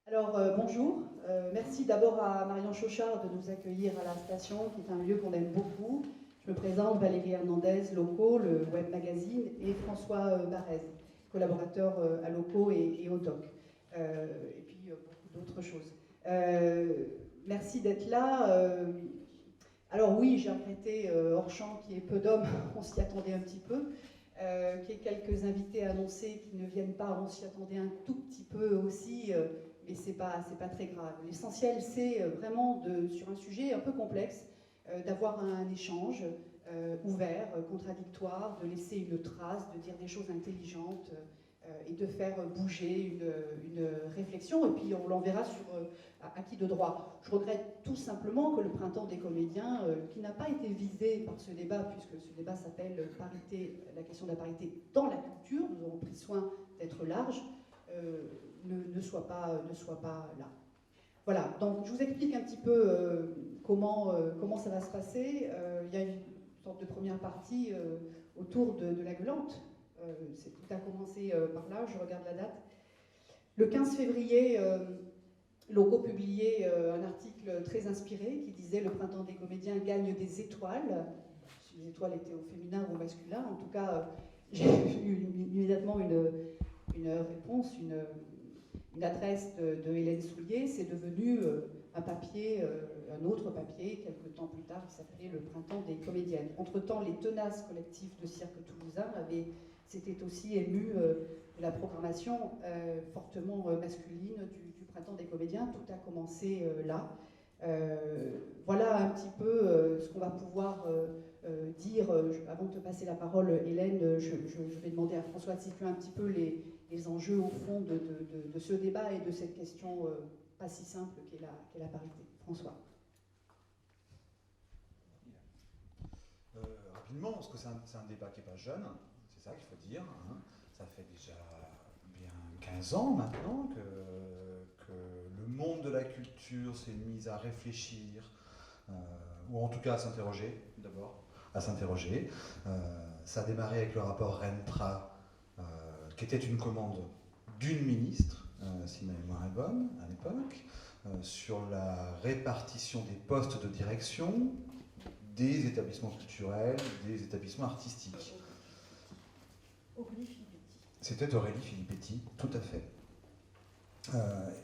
Alors, bonjour. Merci d'abord à Marion Chauchard de nous accueillir à la station, qui est un lieu qu'on aime beaucoup. Je me présente, Valérie Hernandez, Loco, le web magazine, et François Barrez, collaborateur à Loco et au DOC. Et puis beaucoup d'autres choses. Merci d'être là. Alors oui, j'ai regretté hors champ qu'il y ait peu d'hommes, on s'y attendait un petit peu. Qu'il y ait quelques invités annoncés qui ne viennent pas, on s'y attendait un tout petit peu aussi, mais c'est pas très grave. L'essentiel, c'est vraiment, sur un sujet un peu complexe, d'avoir un échange ouvert, contradictoire, de laisser une trace, de dire des choses intelligentes et de faire bouger une réflexion, et puis on l'enverra sur acquis de droit. Je regrette tout simplement que le printemps des comédiens, qui n'a pas été visé par ce débat, puisque ce débat s'appelle parité, la question de la parité dans la culture, nous avons pris soin d'être large, ne soit pas là. Voilà, donc je vous explique un petit peu comment ça va se passer. Il y a une sorte de première partie autour de la gueulante. Tout a commencé par là, je regarde la date. Le 15 février, Loco publiait un article très inspiré qui disait « Le printemps des comédiens gagne des étoiles ». Si les étoiles étaient au féminin ou au masculin, en tout cas, j'ai eu immédiatement une réponse, une adresse de Hélène Soulier. C'est devenu un papier, un autre papier, quelques temps plus tard, qui s'appelait Le printemps des comédiennes. Entre-temps, les tenaces collectifs de cirque toulousain s'étaient aussi émus de la programmation fortement masculine du printemps des comédiens. Tout a commencé là. Voilà un petit peu ce qu'on va pouvoir dire. Avant de te passer la parole, Hélène, je vais demander à François de situer un petit peu les enjeux au fond de ce débat et de cette question pas si simple qu'est la parité. François. Rapidement, parce que c'est un débat qui n'est pas jeune, c'est ça qu'il faut dire. Hein. Ça fait déjà bien 15 ans maintenant que le monde de la culture s'est mis à réfléchir, ou en tout cas à s'interroger, d'abord, à s'interroger. Ça a démarré avec le rapport Rentra, qui était une commande d'une ministre, si ma mémoire est bonne, à l'époque, sur la répartition des postes de direction des établissements culturels, des établissements artistiques. Aurélie Filippetti. C'était Aurélie Filippetti, tout à fait.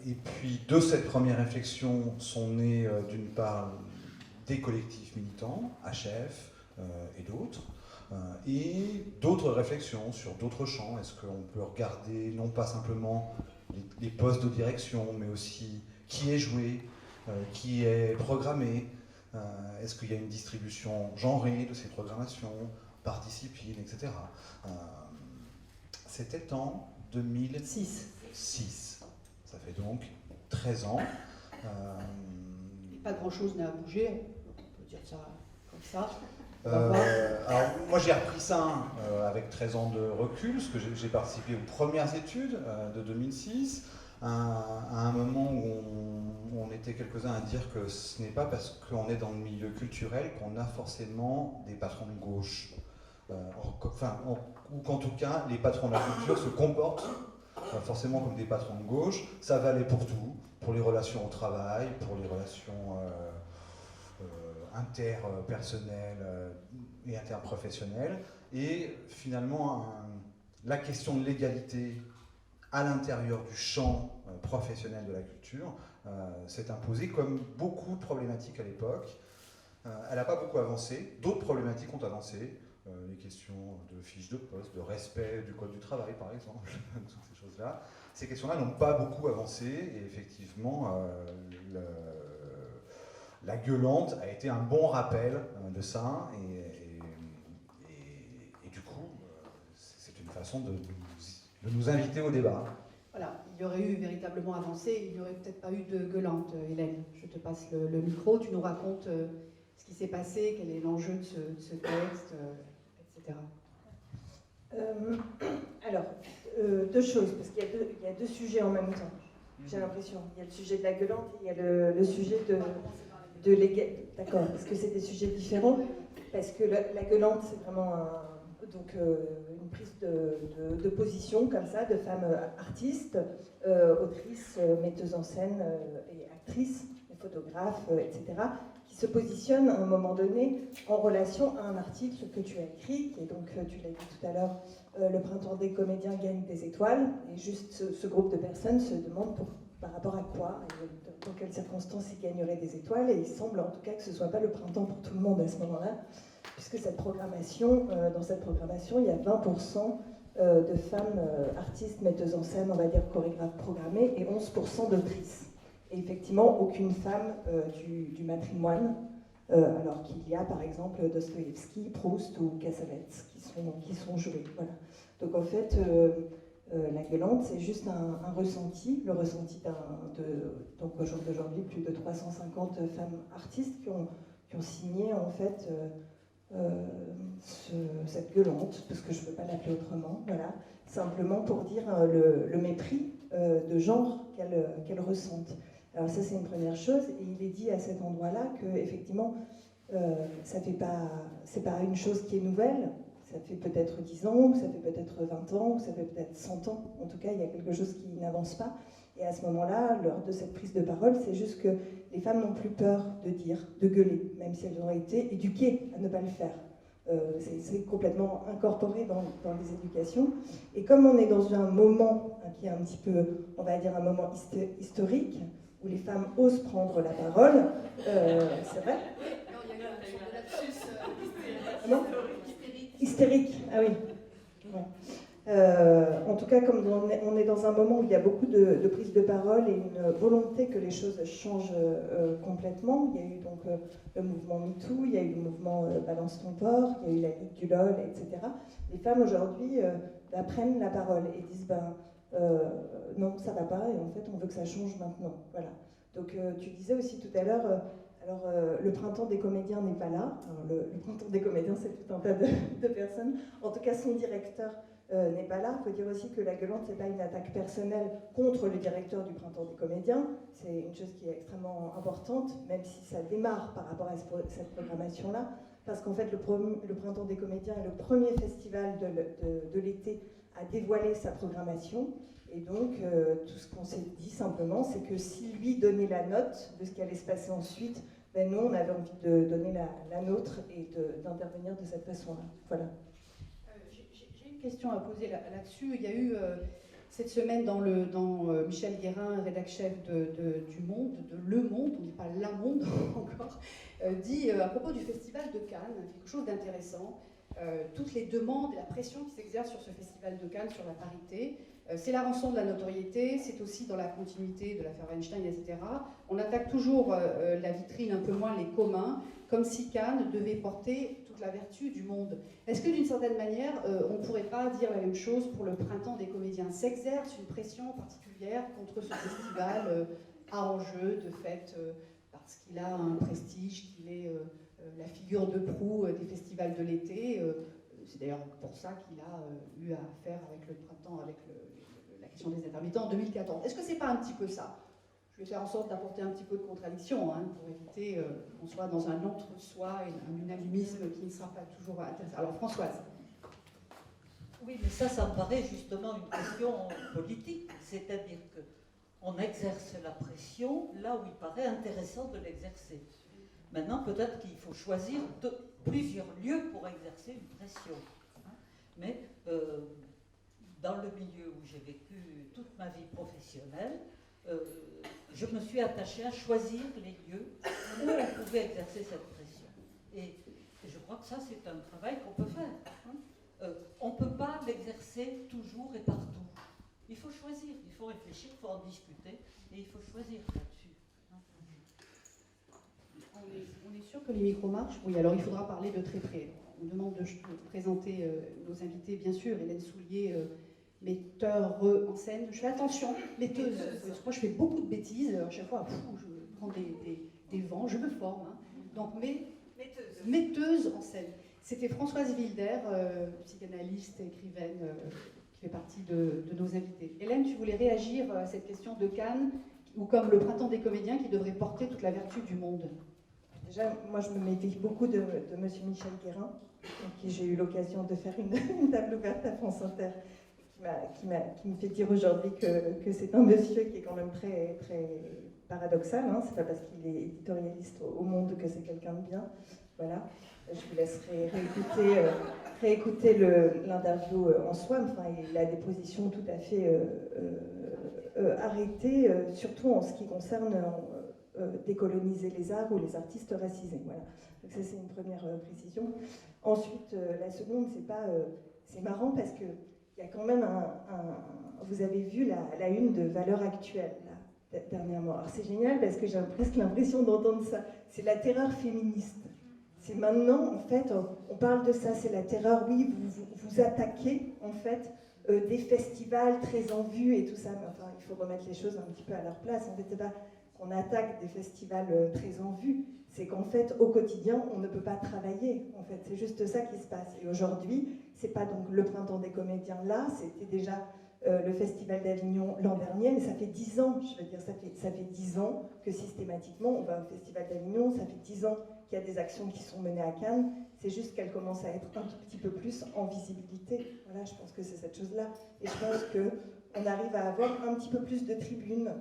Et puis de cette première réflexion sont nés d'une part des collectifs militants, HF et d'autres, et d'autres réflexions sur d'autres champs. Est-ce qu'on peut regarder non pas simplement les postes de direction, mais aussi qui est joué, qui est programmé, est-ce qu'il y a une distribution genrée de ces programmations, par discipline, etc. C'était en 2006. Ça fait donc 13 ans. Et pas grand-chose n'a bougé, on peut dire ça comme ça. Alors, moi j'ai repris ça avec 13 ans de recul, parce que j'ai participé aux premières études de 2006, à un moment où on était quelques-uns à dire que ce n'est pas parce qu'on est dans le milieu culturel qu'on a forcément des patrons de gauche. Ou qu'en tout cas, les patrons de la culture se comportent forcément comme des patrons de gauche. Ça valait pour tout, pour les relations au travail, pour les relations interpersonnelles et interprofessionnelles. Et finalement, la question de l'égalité à l'intérieur du champ professionnel de la culture s'est imposée comme beaucoup de problématiques à l'époque. Elle n'a pas beaucoup avancé, d'autres problématiques ont avancé. Les questions de fiches de poste, de respect du code du travail par exemple, toutes ces choses-là. Ces questions-là n'ont pas beaucoup avancé et effectivement la gueulante a été un bon rappel de ça et du coup c'est une façon de nous inviter au débat. Voilà, il y aurait eu véritablement avancé, il n'y aurait peut-être pas eu de gueulante. Hélène, je te passe le micro, tu nous racontes ce qui s'est passé, quel est l'enjeu de ce texte, etc. Alors, deux choses, parce qu'il y a deux sujets en même temps, j'ai l'impression. Il y a le sujet de la gueulante et il y a le sujet de l'égalité. D'accord, parce que c'est des sujets différents, parce que la gueulante, c'est vraiment donc une prise de position comme ça, de femmes artistes, autrices, metteuses en scène et actrices, photographes, etc., qui se positionnent à un moment donné en relation à un article que tu as écrit, qui est donc, tu l'as dit tout à l'heure, le printemps des comédiens gagne des étoiles, et juste ce groupe de personnes se demande par rapport à quoi, et dans quelles circonstances ils gagneraient des étoiles, et il semble en tout cas que ce ne soit pas le printemps pour tout le monde à ce moment-là, puisque cette programmation, dans cette programmation, il y a 20% de femmes artistes, metteuses en scène, on va dire chorégraphes programmées, et 11% d'autrices. Et effectivement, aucune femme du matrimoine, alors qu'il y a par exemple Dostoïevski, Proust ou Cassavetes qui sont joués. Voilà. Donc en fait, La Gueulante, c'est juste un ressenti, le ressenti donc au jour d'aujourd'hui, plus de 350 femmes artistes qui ont signé en fait cette gueulante, parce que je ne peux pas l'appeler autrement, voilà, simplement pour dire le mépris de genre qu'elles ressentent. Alors ça c'est une première chose, et il est dit à cet endroit-là que effectivement c'est pas une chose qui est nouvelle, ça fait peut-être 10 ans, ou ça fait peut-être 20 ans, ou ça fait peut-être 100 ans, en tout cas il y a quelque chose qui n'avance pas, et à ce moment-là, lors de cette prise de parole, c'est juste que les femmes n'ont plus peur de dire, de gueuler, même si elles ont été éduquées à ne pas le faire. C'est complètement incorporé dans les éducations. Et comme on est dans un moment qui est un petit peu, on va dire, un moment historique, où les femmes osent prendre la parole, c'est vrai? Non, il y a eu un lapsus hystérique, ah oui. Ouais. En tout cas, comme on est dans un moment où il y a beaucoup de prise de parole et une volonté que les choses changent complètement, il y a eu donc le mouvement MeToo, il y a eu le mouvement Balance ton porc, il y a eu la Ligue du LOL, etc. Les femmes aujourd'hui prennent la parole et disent non, ça va pas, et en fait on veut que ça change maintenant. Voilà. Donc tu disais aussi tout à l'heure, le printemps des comédiens n'est pas là. Alors, le printemps des comédiens, c'est tout un tas de personnes. En tout cas, son directeur n'est pas là. Il faut dire aussi que La Gueulante, ce n'est pas une attaque personnelle contre le directeur du printemps des comédiens. C'est une chose qui est extrêmement importante, même si ça démarre par rapport à cette programmation-là. Parce qu'en fait, le printemps des comédiens est le premier festival de l'été à dévoiler sa programmation. Et donc, tout ce qu'on s'est dit simplement, c'est que si lui donnait la note de ce qui allait se passer ensuite, nous, on avait envie de donner la nôtre et d'intervenir de cette façon-là. Voilà. J'ai une question à poser là-dessus. Il y a eu cette semaine dans Michel Guérin, rédac-chef du Monde, de Le Monde, on ne dit pas La Monde encore, dit à propos du Festival de Cannes, quelque chose d'intéressant. Toutes les demandes et la pression qui s'exerce sur ce Festival de Cannes, sur la parité, c'est la rançon de la notoriété, c'est aussi dans la continuité de l'affaire Weinstein, etc. On attaque toujours la vitrine, un peu moins les communs, comme si Cannes devait porter toute la vertu du monde. Est-ce que d'une certaine manière, on ne pourrait pas dire la même chose pour le printemps des comédiens? S'exerce une pression particulière contre ce festival à enjeu, de fait, parce qu'il a un prestige, qu'il est la figure de proue des festivals de l'été. C'est d'ailleurs pour ça qu'il a eu à faire avec le printemps, avec la question des intermittents en 2014. Est-ce que c'est pas un petit peu ça? Je vais faire en sorte d'apporter un petit peu de contradiction pour éviter qu'on soit dans un entre-soi et un unanimisme qui ne sera pas toujours intéressant. Alors Françoise. Oui, mais ça me paraît justement une question politique, c'est-à-dire qu'on exerce la pression là où il paraît intéressant de l'exercer. Maintenant, peut-être qu'il faut choisir plusieurs lieux pour exercer une pression. Mais dans le milieu où j'ai vécu toute ma vie professionnelle, je me suis attachée à choisir les lieux où on pouvait exercer cette pression. Et je crois que ça, c'est un travail qu'on peut faire. On ne peut pas l'exercer toujours et partout. Il faut choisir, il faut réfléchir, il faut en discuter, et il faut choisir là-dessus. On est sûr que les micros marchent? Oui, alors il faudra parler de très près. On demande de présenter nos invités, bien sûr. Hélène Soulier, metteur en scène. Je fais attention, metteuse. Moi, je fais beaucoup de bêtises. À chaque fois, je prends des vents, je me forme. Donc, metteuse en scène. C'était Françoise Wilder, psychanalyste, écrivaine, qui fait partie de nos invités. Hélène, tu voulais réagir à cette question de Cannes, ou comme le printemps des comédiens qui devrait porter toute la vertu du monde? déjà, moi, je me méfie beaucoup de Monsieur Michel Guérin, avec qui j'ai eu l'occasion de faire une table ouverte à France Inter, qui me fait dire aujourd'hui que c'est un monsieur qui est quand même très, très paradoxal. Hein. C'est pas parce qu'il est éditorialiste au Monde que c'est quelqu'un de bien. Voilà. Je vous laisserai réécouter l'interview en soi. Enfin, il a des positions tout à fait arrêtées, surtout en ce qui concerne décoloniser les arts ou les artistes racisés. Voilà. Donc ça, c'est une première précision. Ensuite, la seconde, c'est marrant parce que il y a quand même vous avez vu la une de Valeurs Actuelles là, dernièrement. Alors c'est génial parce que j'ai presque l'impression d'entendre ça. C'est la terreur féministe. C'est maintenant, en fait, on parle de ça, c'est la terreur. Oui, vous attaquez, en fait, des festivals très en vue et tout ça. Mais enfin, il faut remettre les choses un petit peu à leur place. En fait, c'est pas qu'on attaque des festivals très en vue, c'est qu'en fait, au quotidien, on ne peut pas travailler. En fait, c'est juste ça qui se passe. Et aujourd'hui, c'est pas donc le Printemps des comédiens là, c'était déjà le Festival d'Avignon l'an dernier, mais ça fait 10 ans, je veux dire, ça fait 10 ans que systématiquement, on va au Festival d'Avignon, ça fait 10 ans qu'il y a des actions qui sont menées à Cannes, c'est juste qu'elles commencent à être un tout petit peu plus en visibilité. Voilà, je pense que c'est cette chose-là. Et je pense qu'on arrive à avoir un petit peu plus de tribunes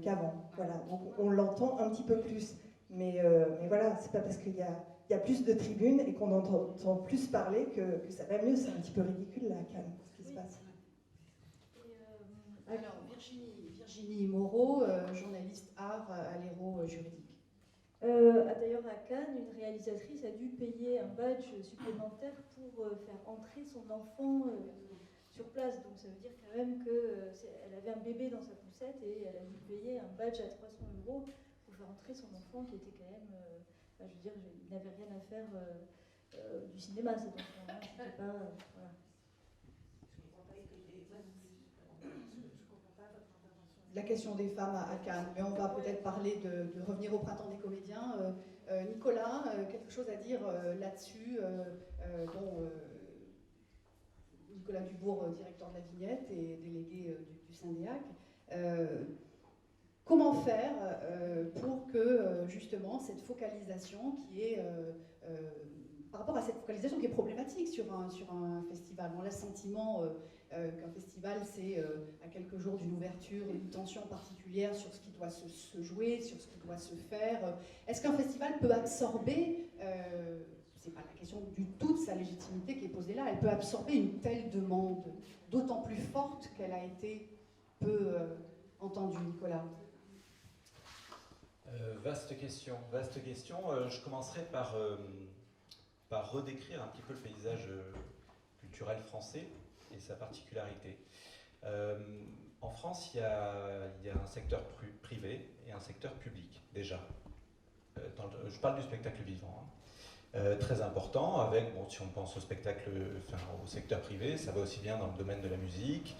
qu'avant. Voilà, donc on l'entend un petit peu plus. Mais voilà, c'est pas parce qu'il y a plus de tribunes et qu'on entend plus parler que ça va mieux. C'est un petit peu ridicule là, à Cannes, ce qui se passe. Alors, Virginie Moreau, journaliste art à l'Hérault juridique. D'ailleurs, à Cannes, une réalisatrice a dû payer un badge supplémentaire pour faire entrer son enfant sur place. Donc ça veut dire quand même qu'elle avait un bébé dans sa poussette et elle a dû payer un badge à 300 € pour faire entrer son enfant qui était quand même... je veux dire, il n'avait rien à faire du cinéma, cet enfant. Hein. C'était pas... voilà. La question des femmes à Cannes, mais on va peut-être parler de revenir au Printemps des comédiens. Nicolas, quelque chose à dire là-dessus, Nicolas Dubourg, directeur de la Vignette et délégué du Syndéac. Comment faire pour que justement cette focalisation qui est par rapport à cette focalisation qui est problématique sur un festival, on a le sentiment qu'un festival c'est à quelques jours d'une ouverture une tension particulière sur ce qui doit se jouer, sur ce qui doit se faire. Est-ce qu'un festival peut absorber, c'est pas la question du tout de sa légitimité qui est posée là, elle peut absorber une telle demande, d'autant plus forte qu'elle a été peu entendue, Nicolas? Vaste question. Je commencerai par redécrire un petit peu le paysage culturel français et sa particularité. En France, il y a un secteur privé et un secteur public, déjà. Je parle du spectacle vivant. Très important, avec, bon, si on pense au spectacle, au secteur privé, ça va aussi bien dans le domaine de la musique,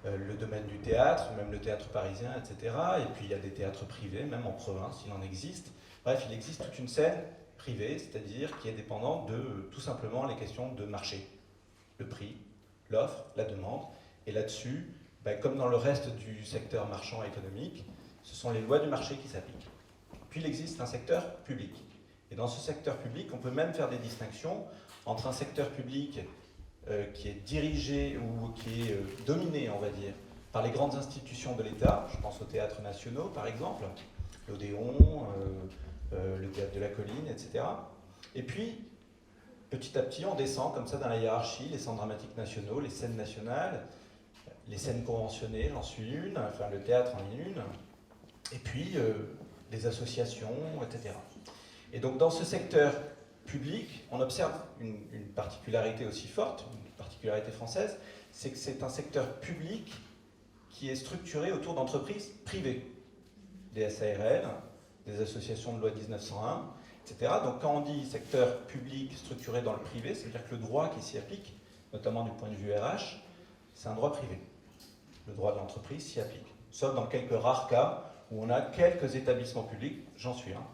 le domaine du théâtre, même le théâtre parisien, etc. Et puis il y a des théâtres privés, même en province, il en existe. Bref, il existe toute une scène privée, c'est-à-dire qui est dépendante de tout simplement les questions de marché. Le prix, l'offre, la demande. Et là-dessus, comme dans le reste du secteur marchand économique, ce sont les lois du marché qui s'appliquent. Puis il existe un secteur public. Et dans ce secteur public, on peut même faire des distinctions entre un secteur public qui est dirigé ou qui est dominé, on va dire, par les grandes institutions de l'État. Je pense aux théâtres nationaux, par exemple, l'Odéon, le Théâtre de la Colline, etc. Et puis, petit à petit, on descend comme ça dans la hiérarchie, les centres dramatiques nationaux, les scènes nationales, les scènes conventionnées, j'en suis une, enfin le théâtre en est une, et puis les associations, etc. Et donc dans ce secteur public, on observe une particularité aussi forte, une particularité française, c'est que c'est un secteur public qui est structuré autour d'entreprises privées, des SARL, des associations de loi 1901, etc. Donc quand on dit secteur public structuré dans le privé, c'est-à-dire que le droit qui s'y applique, notamment du point de vue RH, c'est un droit privé. Le droit de l'entreprise s'y applique. Sauf dans quelques rares cas où on a quelques établissements publics, j'en suis un,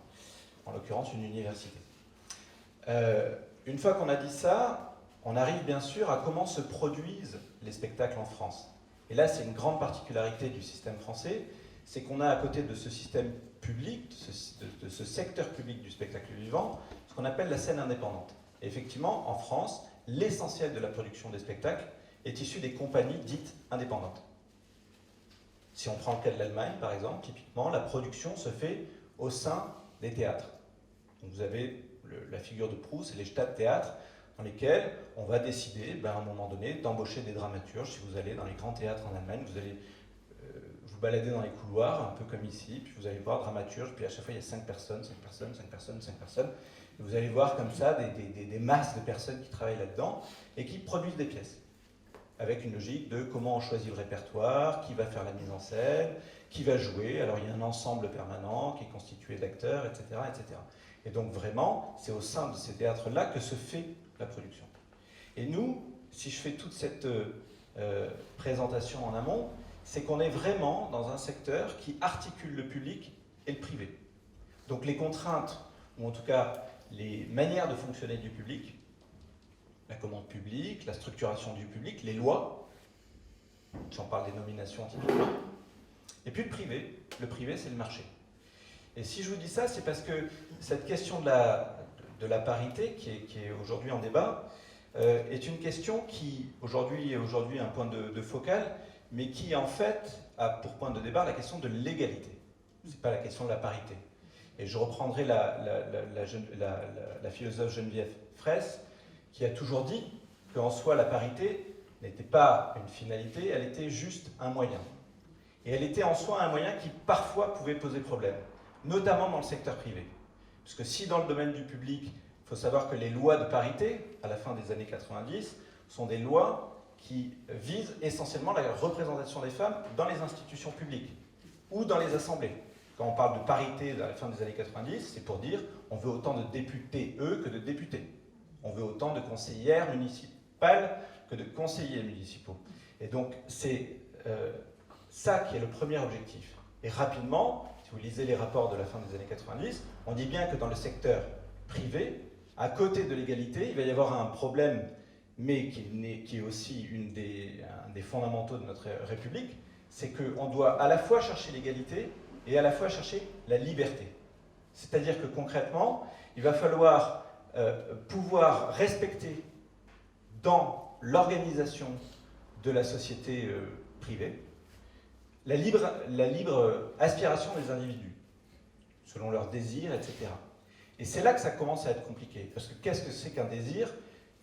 en l'occurrence une université. Une fois qu'on a dit ça, on arrive bien sûr à comment se produisent les spectacles en France. Et là, c'est une grande particularité du système français, c'est qu'on a à côté de ce système public, de ce secteur public du spectacle vivant, ce qu'on appelle la scène indépendante. Et effectivement, en France, l'essentiel de la production des spectacles est issu des compagnies dites indépendantes. Si on prend le cas de l'Allemagne, par exemple, typiquement, la production se fait au sein des théâtres. Donc vous avez la figure de proue, c'est les Stadttheater, dans lesquels on va décider, à un moment donné, d'embaucher des dramaturges. Si vous allez dans les grands théâtres en Allemagne, vous allez vous balader dans les couloirs, un peu comme ici, puis vous allez voir dramaturge, puis à chaque fois il y a 5 personnes, 5 personnes, 5 personnes, 5 personnes. Et vous allez voir comme ça des masses de personnes qui travaillent là-dedans et qui produisent des pièces. Avec une logique de comment on choisit le répertoire, qui va faire la mise en scène, qui va jouer. Alors il y a un ensemble permanent qui est constitué d'acteurs, etc., etc. Et donc vraiment, c'est au sein de ces théâtres-là que se fait la production. Et nous, si je fais toute cette présentation en amont, c'est qu'on est vraiment dans un secteur qui articule le public et le privé. Donc les contraintes, ou en tout cas les manières de fonctionner du public, la commande publique, la structuration du public, les lois, j'en parle des nominations typiquement, et puis le privé c'est le marché. Et si je vous dis ça, c'est parce que cette question de la parité, qui est aujourd'hui en débat, est une question qui aujourd'hui est un point de focal, mais qui en fait a pour point de débat la question de l'égalité. Ce n'est pas la question de la parité. Et je reprendrai la philosophe Geneviève Fraisse, qui a toujours dit qu'en soi la parité n'était pas une finalité, elle était juste un moyen. Et elle était en soi un moyen qui parfois pouvait poser problème, notamment dans le secteur privé. Parce que si dans le domaine du public, il faut savoir que les lois de parité, à la fin des années 90, sont des lois qui visent essentiellement la représentation des femmes dans les institutions publiques ou dans les assemblées. Quand on parle de parité à la fin des années 90, c'est pour dire on veut autant de députés que de députés. On veut autant de conseillères municipales que de conseillers municipaux. Et donc c'est ça qui est le premier objectif. Et rapidement, si vous lisez les rapports de la fin des années 90, on dit bien que dans le secteur privé, à côté de l'égalité, il va y avoir un problème, mais qui est aussi un des fondamentaux de notre République, c'est qu'on doit à la fois chercher l'égalité et à la fois chercher la liberté. C'est-à-dire que concrètement, il va falloir pouvoir respecter dans l'organisation de la société privée la libre aspiration des individus, selon leurs désirs, etc. Et c'est là que ça commence à être compliqué. Parce que qu'est-ce que c'est qu'un désir?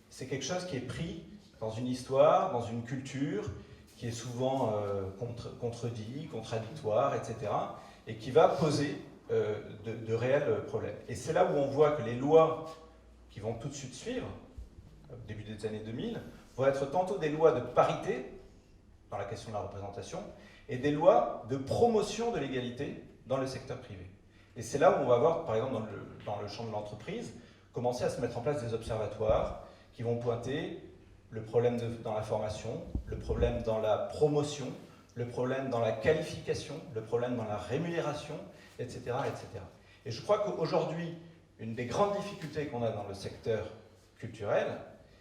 C'est quelque chose qui est pris dans une histoire, dans une culture, qui est souvent contredit, contradictoire, etc. Et qui va poser de réels problèmes. Et c'est là où on voit que les lois qui vont tout de suite suivre, au début des années 2000, vont être tantôt des lois de parité, dans la question de la représentation, et des lois de promotion de l'égalité dans le secteur privé. Et c'est là où on va voir, par exemple, dans le champ de l'entreprise, commencer à se mettre en place des observatoires qui vont pointer le problème dans la formation, le problème dans la promotion, le problème dans la qualification, le problème dans la rémunération, etc., etc. Et je crois qu'aujourd'hui, une des grandes difficultés qu'on a dans le secteur culturel,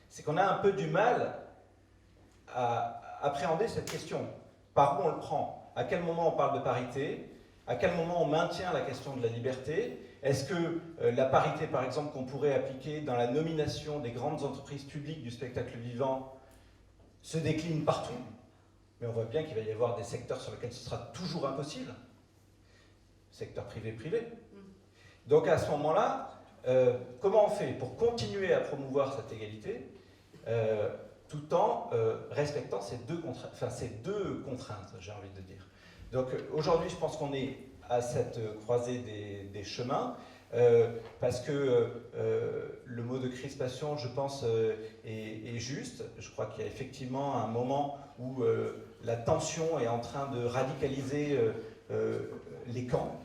c'est qu'on a un peu du mal à appréhender cette question. Par où on le prend? À quel moment on parle de parité? À quel moment on maintient la question de la liberté? Est-ce que la parité, par exemple, qu'on pourrait appliquer dans la nomination des grandes entreprises publiques du spectacle vivant se décline partout? Mais on voit bien qu'il va y avoir des secteurs sur lesquels ce sera toujours impossible. Secteur privé-privé. Donc à ce moment-là, comment on fait pour continuer à promouvoir cette égalité tout en respectant ces deux contraintes, j'ai envie de dire. Donc aujourd'hui, je pense qu'on est à cette croisée des chemins, parce que le mot de crispation, je pense, est juste. Je crois qu'il y a effectivement un moment où la tension est en train de radicaliser les camps,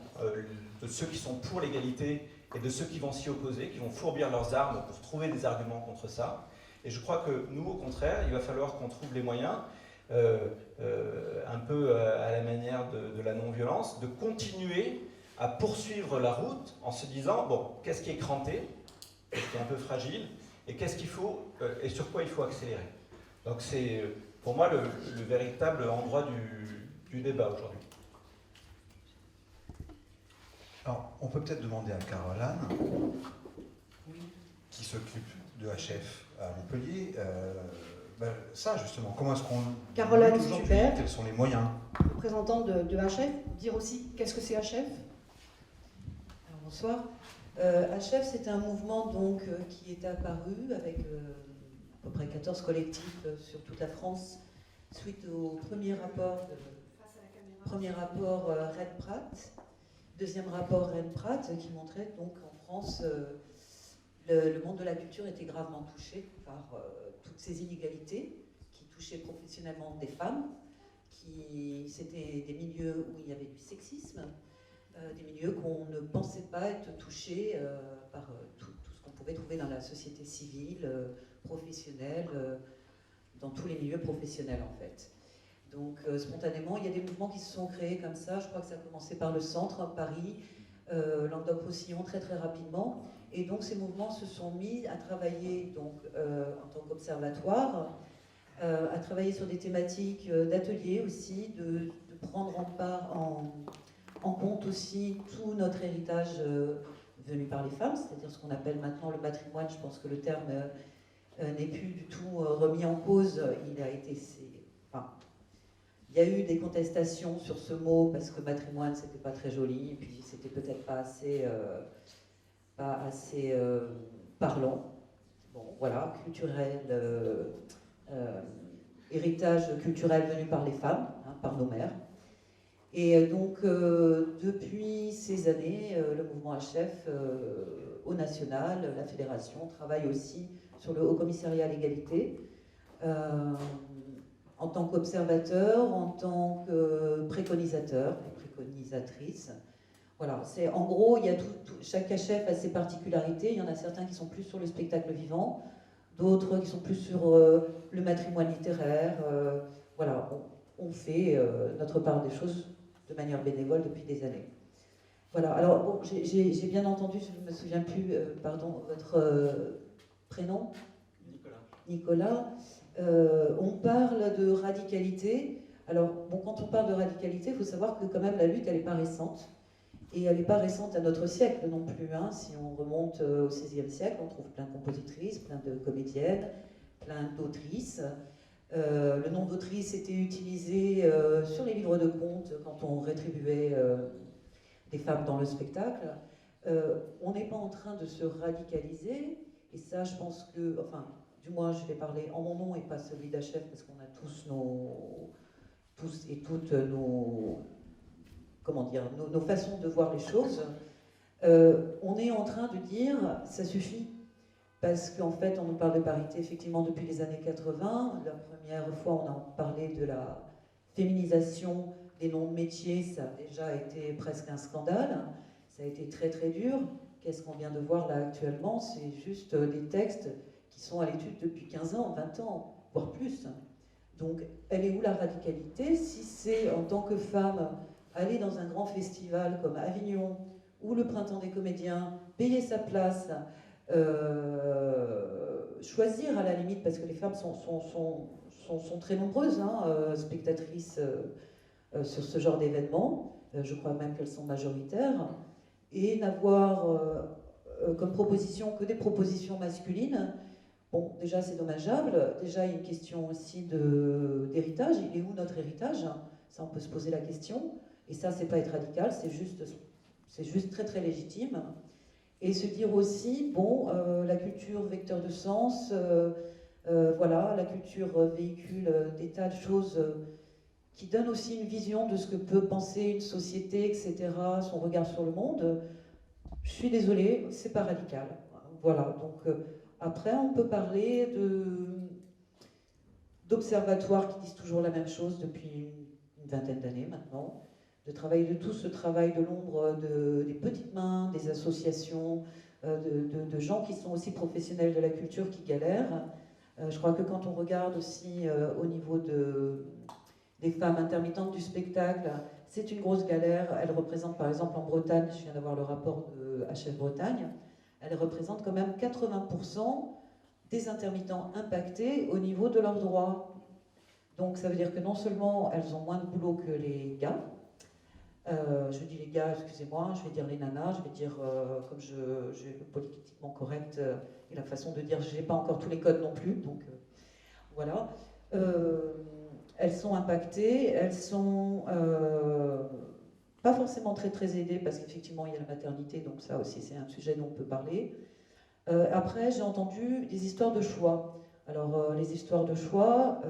de ceux qui sont pour l'égalité et de ceux qui vont s'y opposer, qui vont fourbir leurs armes pour trouver des arguments contre ça. Et je crois que nous, au contraire, il va falloir qu'on trouve les moyens, un peu à la manière de la non-violence, de continuer à poursuivre la route en se disant, bon, qu'est-ce qui est cranté, qu'est-ce qui est un peu fragile, et qu'est-ce qu'il faut, et sur quoi il faut accélérer. Donc c'est, pour moi, le véritable endroit du débat aujourd'hui. Alors, on peut peut-être demander à Caroline, Oui. qui s'occupe de HF à Montpellier, ça justement, comment est-ce qu'on Caroline lutte aujourd'hui? Stubert. Quels sont les moyens? Représentant de HF, dire aussi qu'est-ce que c'est HF? Alors, bonsoir. HF, c'est un mouvement donc, qui est apparu avec à peu près 14 collectifs sur toute la France suite au premier rapport Rennes-Pratt, deuxième rapport Rennes-Pratt qui montrait donc en France le monde de la culture était gravement touché par toutes ces inégalités qui touchaient professionnellement des femmes, c'était des milieux où il y avait du sexisme, des milieux qu'on ne pensait pas être touchés par tout ce qu'on pouvait trouver dans la société civile, professionnelle, dans tous les milieux professionnels en fait. Donc spontanément, il y a des mouvements qui se sont créés comme ça. Je crois que ça a commencé par le centre, Paris, Languedoc-Roussillon très très rapidement. Et donc ces mouvements se sont mis à travailler donc, en tant qu'observatoire, à travailler sur des thématiques d'ateliers aussi, de prendre en compte aussi tout notre héritage venu par les femmes, c'est-à-dire ce qu'on appelle maintenant le patrimoine. Je pense que le terme n'est plus du tout remis en cause. Il y a eu des contestations sur ce mot parce que patrimoine c'était pas très joli et puis c'était peut-être pas assez parlant. Bon, voilà, culturel, héritage culturel venu par les femmes, par nos mères. Et donc, depuis ces années, le mouvement HF au national, la fédération, travaille aussi sur le Haut Commissariat à l'égalité, en tant qu'observateur, en tant que préconisateur, préconisatrice. Voilà, en gros, il y a chaque HF a ses particularités. Il y en a certains qui sont plus sur le spectacle vivant, d'autres qui sont plus sur le patrimoine littéraire. Voilà, on fait notre part des choses de manière bénévole depuis des années. Voilà, alors bon, j'ai bien entendu, je ne me souviens plus, pardon, votre prénom ? Nicolas. On parle de radicalité. Alors, bon, quand on parle de radicalité, il faut savoir que quand même la lutte, elle n'est pas récente. Et elle n'est pas récente à notre siècle non plus. Hein. Si on remonte au XVIe siècle, on trouve plein de compositrices, plein de comédiennes, plein d'autrices. Le nom d'autrice était utilisé sur les livres de contes quand on rétribuait des femmes dans le spectacle. On n'est pas en train de se radicaliser, et ça je pense que, enfin, du moins je vais parler en mon nom et pas celui d'HF parce qu'on a tous et toutes nos façons de voir les choses. On est en train de dire ça suffit. Parce qu'en fait, on nous parle de parité effectivement depuis les années 80. La première fois, on a parlé de la féminisation des noms de métiers. Ça a déjà été presque un scandale. Ça a été très très dur. Qu'est-ce qu'on vient de voir là actuellement? C'est juste des textes qui sont à l'étude depuis 15 ans, 20 ans, voire plus. Donc, elle est où la radicalité? Si c'est en tant que femme, aller dans un grand festival comme Avignon ou le Printemps des comédiens, payer sa place, choisir à la limite, parce que les femmes sont très nombreuses, spectatrices sur ce genre d'événements, je crois même qu'elles sont majoritaires, et n'avoir comme proposition que des propositions masculines, bon, déjà c'est dommageable, déjà il y a une question aussi d'héritage, il est où notre héritage? Ça on peut se poser la question, et ça c'est pas être radical, c'est juste très très légitime. Et se dire aussi, bon, la culture vecteur de sens, voilà, la culture véhicule des tas de choses qui donnent aussi une vision de ce que peut penser une société, etc., son regard sur le monde. Je suis désolée, c'est pas radical. Voilà, donc après on peut parler d'observatoires qui disent toujours la même chose depuis une vingtaine d'années maintenant. De travailler de tout ce travail de l'ombre des petites mains, des associations, de gens qui sont aussi professionnels de la culture qui galèrent. Je crois que quand on regarde aussi au niveau des femmes intermittentes du spectacle, c'est une grosse galère. Elles représentent par exemple en Bretagne, je viens d'avoir le rapport de HF Bretagne, elles représentent quand même 80% des intermittents impactés au niveau de leurs droits. Donc ça veut dire que non seulement elles ont moins de boulot que les gars, Je dis les gars, excusez-moi, je vais dire les nanas, je vais dire, comme j'ai le politiquement correct et la façon de dire, je n'ai pas encore tous les codes non plus, donc voilà. Elles sont impactées, elles sont pas forcément très aidées, parce qu'effectivement il y a la maternité, donc ça aussi c'est un sujet dont on peut parler. Après, j'ai entendu des histoires de choix. Alors, les histoires de choix,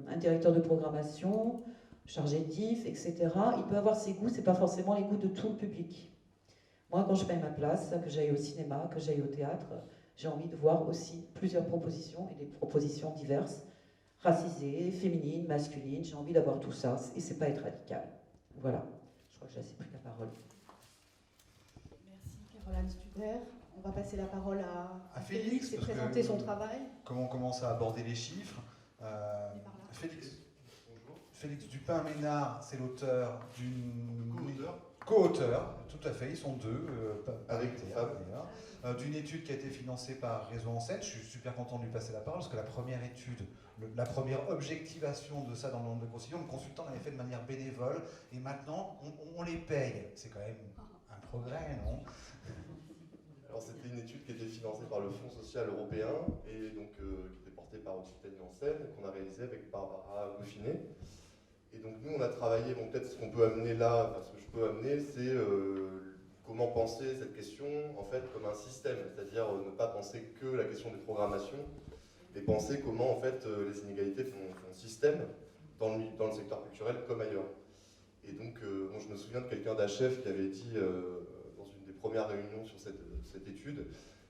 un directeur de programmation, chargé de diff, etc., il peut avoir ses goûts, c'est pas forcément les goûts de tout le public. Moi, quand je paye ma place, que j'aille au cinéma, que j'aille au théâtre, j'ai envie de voir aussi plusieurs propositions, et des propositions diverses, racisées, féminines, masculines, j'ai envie d'avoir tout ça, et c'est pas être radical. Voilà, je crois que j'ai assez pris la parole. Merci Caroline Stuber. On va passer la parole à Félix et parce présenter que son travail. Comment on commence à aborder les chiffres Félix Dupin-Ménard, c'est l'auteur d'une... Co-auteur, tout à fait, ils sont deux, avec des femmes d'ailleurs, d'une étude qui a été financée par Réseau Ancêtre. Je suis super content de lui passer la parole parce que la première étude, la première objectivation de ça dans le monde de conciliation, le consultant l'avait fait de manière bénévole et maintenant on les paye. C'est quand même un progrès, non? Alors c'était une étude qui était financée par le Fonds social européen et donc qui était portée par Occitanie en Seine et qu'on a réalisé avec Barbara Goffinet. Et donc nous on a travaillé, bon, peut-être ce qu'on peut amener là, enfin, ce que je peux amener, c'est comment penser cette question en fait comme un système, c'est-à-dire ne pas penser que la question des programmations, mais penser comment en fait les inégalités font système dans le secteur culturel comme ailleurs. Et donc bon, je me souviens de quelqu'un d'HF qui avait dit dans une des premières réunions sur cette étude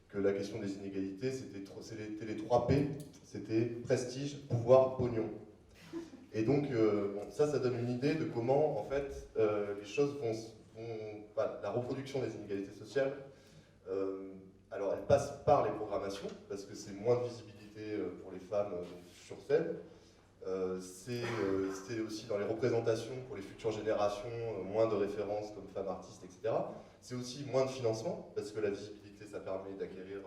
que la question des inégalités c'était les 3 P, c'était prestige, pouvoir, pognon. Et donc bon, ça donne une idée de comment en fait les choses vont la reproduction des inégalités sociales, alors elle passe par les programmations parce que c'est moins de visibilité pour les femmes sur scène. C'est aussi dans les représentations pour les futures générations, moins de références comme femmes artistes, etc. C'est aussi moins de financement, parce que la visibilité, ça permet d'acquérir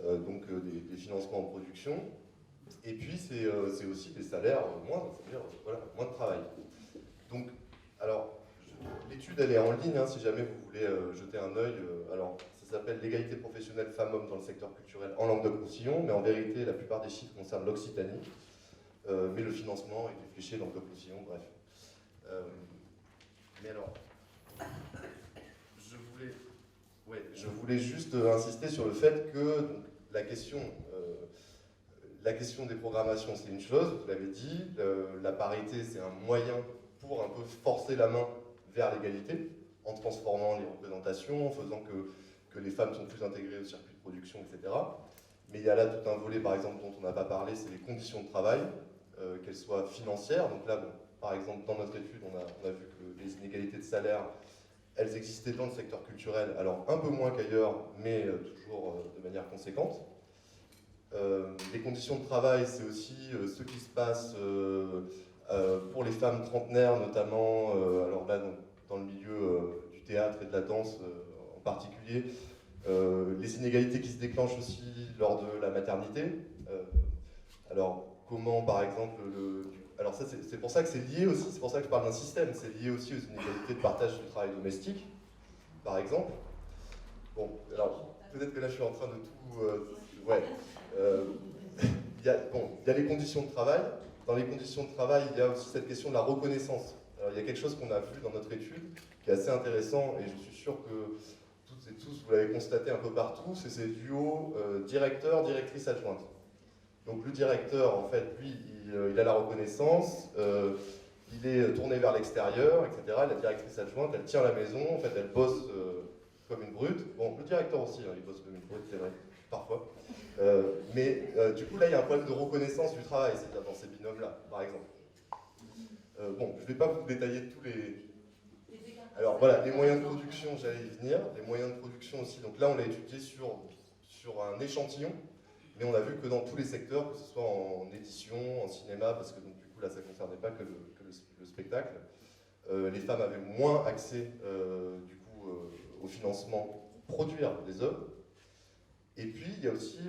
donc des financements en production. Et puis, c'est aussi des salaires moindres, c'est-à-dire voilà, moins de travail. Donc, alors, l'étude, elle est en ligne, hein, si jamais vous voulez jeter un œil. Alors, ça s'appelle l'égalité professionnelle femmes-hommes dans le secteur culturel en Languedoc-Roussillon, mais en vérité, la plupart des chiffres concernent l'Occitanie. Mais le financement est fléché dans le Languedoc-Roussillon, bref. Mais alors, je voulais juste insister sur le fait que donc, la question des programmations, c'est une chose, vous l'avez dit, la parité, c'est un moyen pour un peu forcer la main vers l'égalité, en transformant les représentations, en faisant que les femmes sont plus intégrées au circuit de production, etc. Mais il y a là tout un volet, par exemple, dont on n'a pas parlé, c'est les conditions de travail, qu'elles soient financières. Donc là, bon, par exemple, dans notre étude, on a vu que les inégalités de salaire, elles existaient dans le secteur culturel, alors un peu moins qu'ailleurs, mais toujours de manière conséquente. Les conditions de travail, c'est aussi ce qui se passe pour les femmes trentenaires, notamment, alors là, dans le milieu du théâtre et de la danse en particulier, les inégalités qui se déclenchent aussi lors de la maternité. Alors, comment, par exemple, alors ça, c'est pour ça que c'est lié aussi, c'est pour ça que je parle d'un système, c'est lié aussi aux inégalités de partage du travail domestique, par exemple. Bon, alors, peut-être que là, je suis en train de tout... ouais. Il y a les conditions de travail. Dans les conditions de travail, il y a aussi cette question de la reconnaissance. Alors, il y a quelque chose qu'on a vu dans notre étude qui est assez intéressant, et je suis sûr que toutes et tous, vous l'avez constaté un peu partout, c'est ces duos directeur, directrice adjointe. Donc le directeur, en fait, lui, il a la reconnaissance, il est tourné vers l'extérieur, etc. La directrice adjointe, elle tient la maison, en fait, elle bosse comme une brute. Bon, le directeur aussi, hein, il bosse comme une brute, c'est vrai, parfois. Mais du coup, là, il y a un problème de reconnaissance du travail, c'est-à-dire dans ces binômes-là, par exemple. Bon, je ne vais pas vous détailler tous les... Alors voilà, les moyens de production, j'allais y venir. Les moyens de production aussi, donc là, on l'a étudié sur un échantillon. Mais on a vu que dans tous les secteurs, que ce soit en édition, en cinéma, parce que donc, du coup là ça ne concernait pas que le spectacle, les femmes avaient moins accès du coup au financement pour produire des œuvres. Et puis il y a aussi,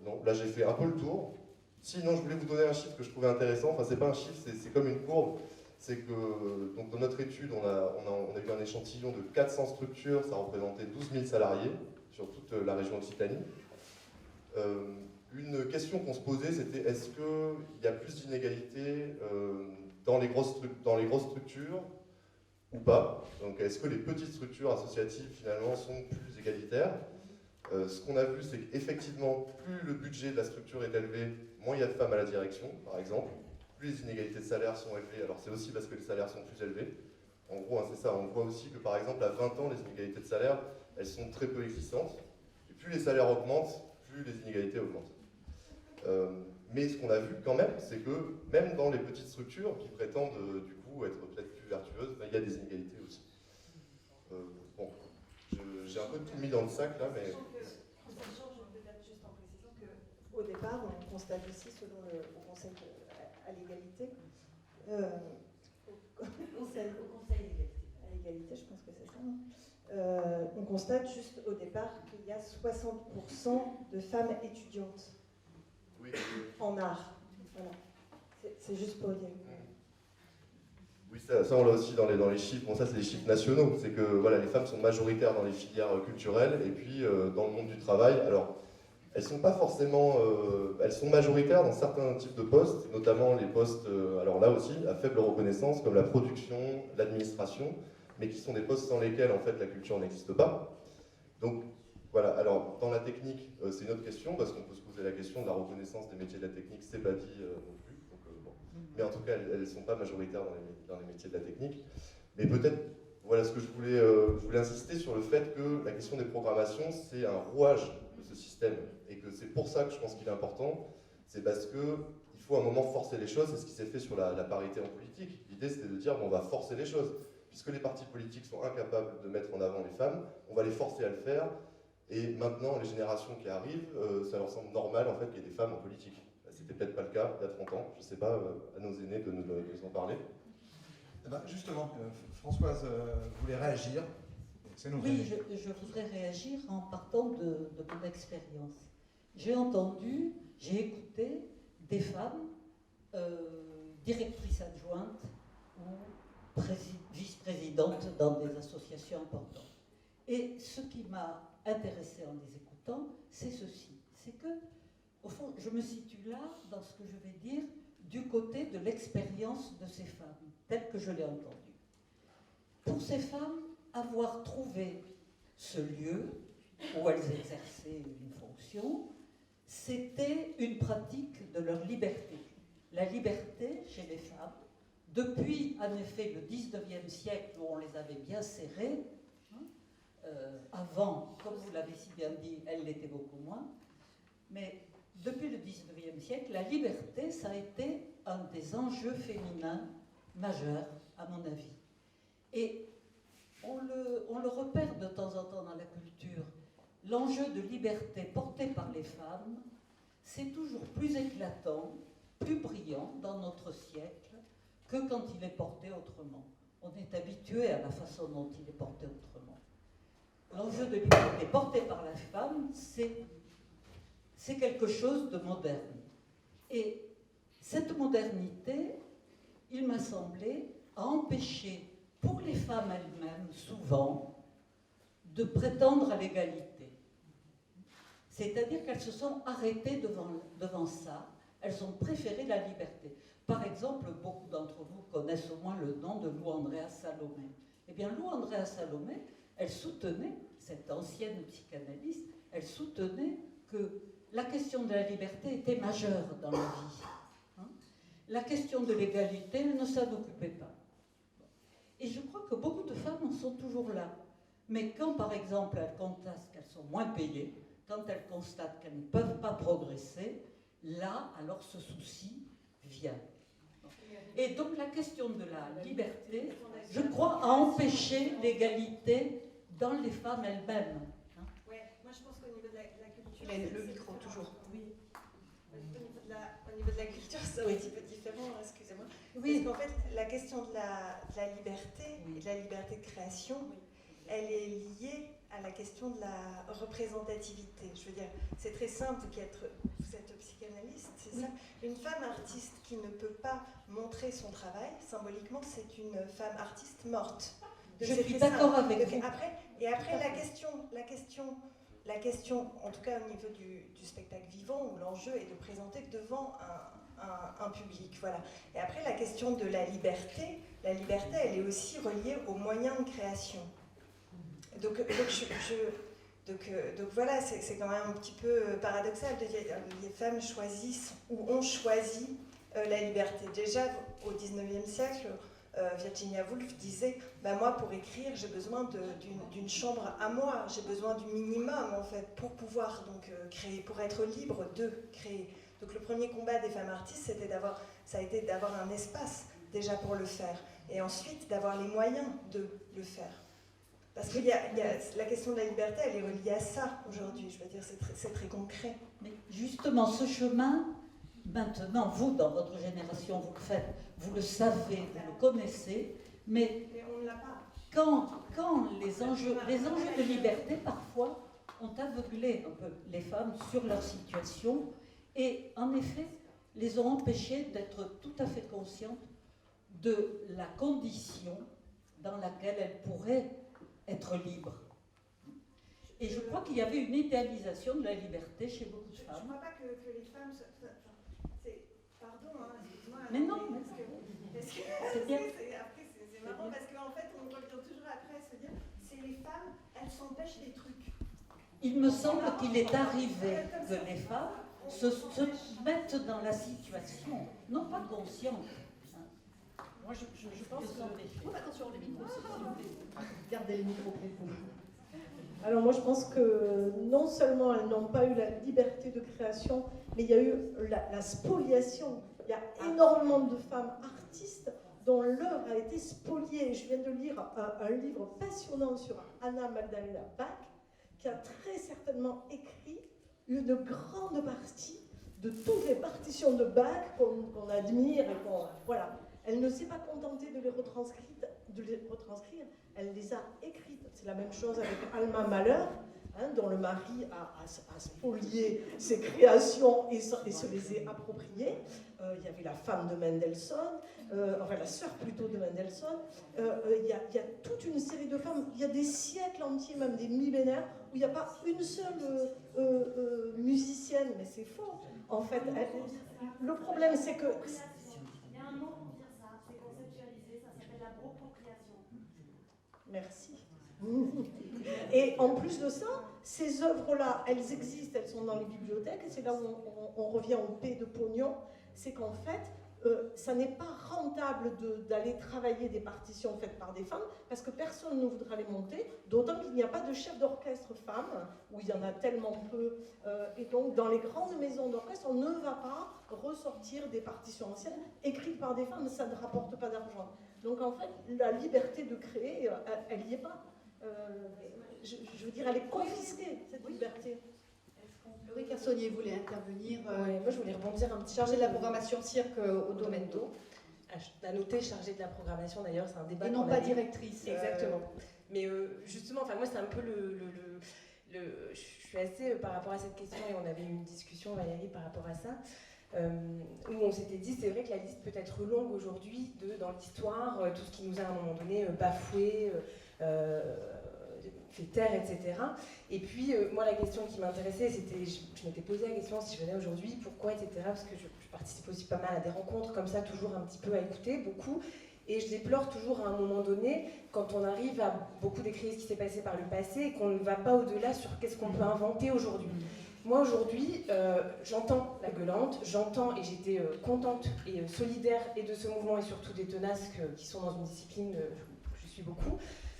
non, là j'ai fait un peu le tour. Sinon je voulais vous donner un chiffre que je trouvais intéressant, enfin c'est pas un chiffre, c'est comme une courbe. c'est que donc dans notre étude, on a eu un échantillon de 400 structures, ça représentait 12 000 salariés sur toute la région Occitanie. Une question qu'on se posait, c'était est-ce qu'il y a plus d'inégalités dans les grosses structures ou pas? Donc est-ce que les petites structures associatives finalement sont plus égalitaires? Ce qu'on a vu, c'est qu'effectivement, plus le budget de la structure est élevé, moins il y a de femmes à la direction, par exemple. Plus les inégalités de salaire sont élevées, alors c'est aussi parce que les salaires sont plus élevés. En gros, hein, c'est ça, on voit aussi que par exemple à 20 ans, les inégalités de salaire, elles sont très peu existantes. Et plus les salaires augmentent, plus les inégalités augmentent. Mais ce qu'on a vu quand même, c'est que même dans les petites structures qui prétendent du coup être peut-être plus vertueuses, ben, il y a des inégalités aussi. Bon, j'ai un peu tout mis dans le sac là, mais... Au départ, on constate aussi, selon le Conseil à l'égalité, à l'égalité, je pense que c'est ça, on constate juste au départ qu'il y a 60% de femmes étudiantes en art. Voilà. C'est juste pour dire. Oui, ça on l'a aussi dans les chiffres. Bon, ça c'est des chiffres nationaux. C'est que voilà, les femmes sont majoritaires dans les filières culturelles et puis dans le monde du travail. Alors, elles sont pas forcément, elles sont majoritaires dans certains types de postes, notamment les postes, alors là aussi, à faible reconnaissance, comme la production, l'administration, mais qui sont des postes sans lesquels en fait la culture n'existe pas. Donc voilà. Alors dans la technique, c'est une autre question parce qu'on peut se poser la question de la reconnaissance des métiers de la technique. C'est pas dit non plus. Donc, bon. Mais en tout cas, elles ne sont pas majoritaires dans les métiers de la technique. Mais peut-être, voilà ce que je voulais insister sur le fait que la question des programmations, c'est un rouage de ce système. Et que c'est pour ça que je pense qu'il est important, c'est parce qu'il faut à un moment forcer les choses, c'est ce qui s'est fait sur la parité en politique. L'idée c'était de dire, bon, on va forcer les choses. Puisque les partis politiques sont incapables de mettre en avant les femmes, on va les forcer à le faire. Et maintenant, les générations qui arrivent, ça leur semble normal en fait qu'il y ait des femmes en politique. C'était peut-être pas le cas il y a 30 ans, je ne sais pas, à nos aînés de nous en parler. Eh ben, justement, Françoise voulait réagir. Oui, je voudrais réagir en partant de mon expérience. J'ai entendu, j'ai écouté des femmes directrices adjointes ou vice-présidentes dans des associations importantes. Et ce qui m'a intéressée en les écoutant, c'est ceci. C'est que, au fond, je me situe là, dans ce que je vais dire, du côté de l'expérience de ces femmes, telle que je l'ai entendue. Pour ces femmes, avoir trouvé ce lieu où elles exerçaient une fonction, c'était une pratique de leur liberté. La liberté chez les femmes, depuis en effet le 19e siècle où on les avait bien serrées, avant, comme vous l'avez si bien dit, elles l'étaient beaucoup moins, mais depuis le 19e siècle, la liberté, ça a été un des enjeux féminins majeurs, à mon avis. Et on le repère de temps en temps dans la culture. L'enjeu de liberté porté par les femmes, c'est toujours plus éclatant, plus brillant dans notre siècle que quand il est porté autrement. On est habitué à la façon dont il est porté autrement. L'enjeu de liberté porté par la femme, c'est quelque chose de moderne. Et cette modernité, il m'a semblé, a empêché pour les femmes elles-mêmes, souvent, de prétendre à l'égalité. C'est-à-dire qu'elles se sont arrêtées devant ça, elles ont préféré la liberté. Par exemple, beaucoup d'entre vous connaissent au moins le nom de Lou Andréa Salomé. Eh bien, Lou Andréa Salomé, elle soutenait, cette ancienne psychanalyste, elle soutenait que la question de la liberté était majeure dans la vie. La question de l'égalité, elle ne s'en occupait pas. Et je crois que beaucoup de femmes en sont toujours là. Mais quand, par exemple, elles constatent qu'elles sont moins payées, quand elles constatent qu'elles ne peuvent pas progresser, là, alors ce souci vient. Et donc la question de la liberté, je crois, a empêché l'égalité dans les femmes elles-mêmes. Oui, moi je pense qu'au niveau de la culture... Le micro, toujours. Oui. Au niveau de la culture, c'est un petit peu différent, excusez-moi. Oui. Parce qu'en fait, la question de la liberté et de la liberté de création, elle est liée à la question de la représentativité. Je veux dire, c'est très simple, vous vous êtes psychanalyste, c'est ça? Une femme artiste qui ne peut pas montrer son travail, symboliquement, c'est une femme artiste morte. Je suis d'accord avec vous. Après, la question, en tout cas au niveau du spectacle vivant, où l'enjeu est de présenter devant un public. Voilà. Et après, la question de la liberté, elle est aussi reliée aux moyens de création. Donc voilà, c'est quand même un petit peu paradoxal de dire que les femmes choisissent ou ont choisi la liberté. Déjà, au XIXe siècle, Virginia Woolf disait moi, pour écrire, j'ai besoin d'une chambre à moi, j'ai besoin du minimum, en fait, pour pouvoir donc créer, pour être libre de créer. Donc le premier combat des femmes artistes, ça a été d'avoir un espace, déjà, pour le faire, et ensuite d'avoir les moyens de le faire. Parce que la question de la liberté, elle est reliée à ça, aujourd'hui. Je veux dire, c'est très concret. Mais justement, ce chemin, maintenant, vous, dans votre génération, vous le faites, vous le savez, vous le connaissez, mais on ne l'a pas. Quand les enjeux de liberté, parfois, ont aveuglé un peu les femmes sur leur situation et, en effet, les ont empêchées d'être tout à fait conscientes de la condition dans laquelle elles pourraient être libres. Et je crois qu'il y avait une idéalisation de la liberté chez beaucoup de femmes. Je ne crois pas que les femmes... Pardon, excuse-moi. Mais non, c'est bien. Après, c'est marrant parce qu'en fait, on revient toujours après à se dire, c'est les femmes, elles s'empêchent des trucs. Il me semble qu'il est arrivé que les femmes se mettent dans la situation, non pas consciente. Moi, je pense que... Attention, les micros, s'il vous plaît. Gardez les micros pour vous. Alors moi je pense que non seulement elles n'ont pas eu la liberté de création, mais il y a eu la spoliation. Il y a énormément de femmes artistes dont l'œuvre a été spoliée. Je viens de lire un livre passionnant sur Anna Magdalena Bach, qui a très certainement écrit une grande partie de toutes les partitions de Bach qu'on admire et qu'on... Voilà. Elle ne s'est pas contentée de les retranscrire, elle les a écrites. C'est la même chose avec Alma Mahler, dont le mari a spolié ses créations et se les est appropriées. Il y avait la femme de Mendelssohn, enfin la sœur plutôt de Mendelssohn. Il y a toute une série de femmes, il y a des siècles entiers, même des millénaires, où il n'y a pas une seule musicienne, mais c'est faux. En fait, le problème c'est que... Il y a un mot pour dire ça, c'est conceptualisé, ça s'appelle la bropropriation. Merci. Et en plus de ça, ces œuvres-là, elles existent, elles sont dans les bibliothèques, et c'est là où on revient au P de pognon, c'est qu'en fait, ça n'est pas rentable d'aller travailler des partitions faites par des femmes, parce que personne ne voudra les monter, d'autant qu'il n'y a pas de chef d'orchestre femme, où il y en a tellement peu, et donc dans les grandes maisons d'orchestre, on ne va pas ressortir des partitions anciennes écrites par des femmes, ça ne rapporte pas d'argent. Donc en fait, la liberté de créer, elle n'y est pas. Je veux dire, elle est confisquée, cette liberté. Laurie Carsonnier voulait intervenir. Ouais, moi, je voulais rebondir un petit chargée de la programmation cirque au Domendo. À noter, chargée de la programmation, d'ailleurs, c'est un débat. Et non pas directrice. Exactement. Mais justement, moi, c'est un peu je suis assez par rapport à cette question, et on avait eu une discussion, Valérie, par rapport à ça. Où on s'était dit, c'est vrai que la liste peut être longue aujourd'hui dans l'histoire, tout ce qui nous a à un moment donné bafoué, fait taire, etc. Et puis, moi, la question qui m'intéressait, c'était, je m'étais posé la question si je venais aujourd'hui, pourquoi, etc. Parce que je participe aussi pas mal à des rencontres comme ça, toujours un petit peu à écouter, beaucoup. Et je déplore toujours à un moment donné, quand on arrive à beaucoup décrire ce qui s'est passé par le passé et qu'on ne va pas au-delà sur qu'est-ce qu'on peut inventer aujourd'hui. Moi aujourd'hui, j'entends la gueulante, j'entends et j'étais contente et solidaire et de ce mouvement et surtout des tenaces qui sont dans une discipline que je suis beaucoup.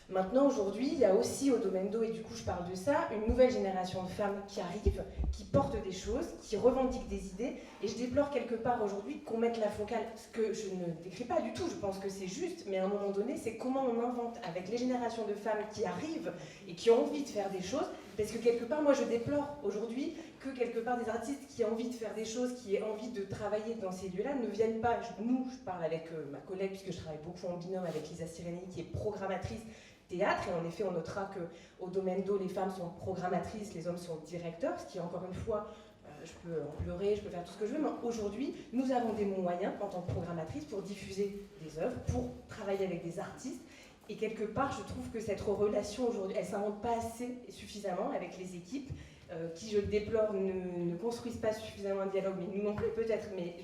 Maintenant aujourd'hui, il y a aussi au Domendo, et du coup je parle de ça, une nouvelle génération de femmes qui arrivent, qui portent des choses, qui revendiquent des idées, et je déplore quelque part aujourd'hui qu'on mette la focale, ce que je ne décris pas du tout, je pense que c'est juste, mais à un moment donné, c'est comment on invente avec les générations de femmes qui arrivent et qui ont envie de faire des choses, parce que quelque part, moi je déplore aujourd'hui que quelque part des artistes qui ont envie de faire des choses, qui aient envie de travailler dans ces lieux-là, ne viennent pas, je parle avec ma collègue, puisque je travaille beaucoup en binôme avec Lisa Sireni, qui est programmatrice théâtre, et en effet on notera qu'au Domendo les femmes sont programmatrices, les hommes sont directeurs, ce qui encore une fois je peux en pleurer, je peux faire tout ce que je veux, mais aujourd'hui, nous avons des moyens en tant que programmatrice pour diffuser des œuvres, pour travailler avec des artistes. Et quelque part, je trouve que cette relation aujourd'hui, elle ne s'invente pas assez et suffisamment avec les équipes qui, je le déplore, ne construisent pas suffisamment un dialogue, mais nous non plus peut-être, mais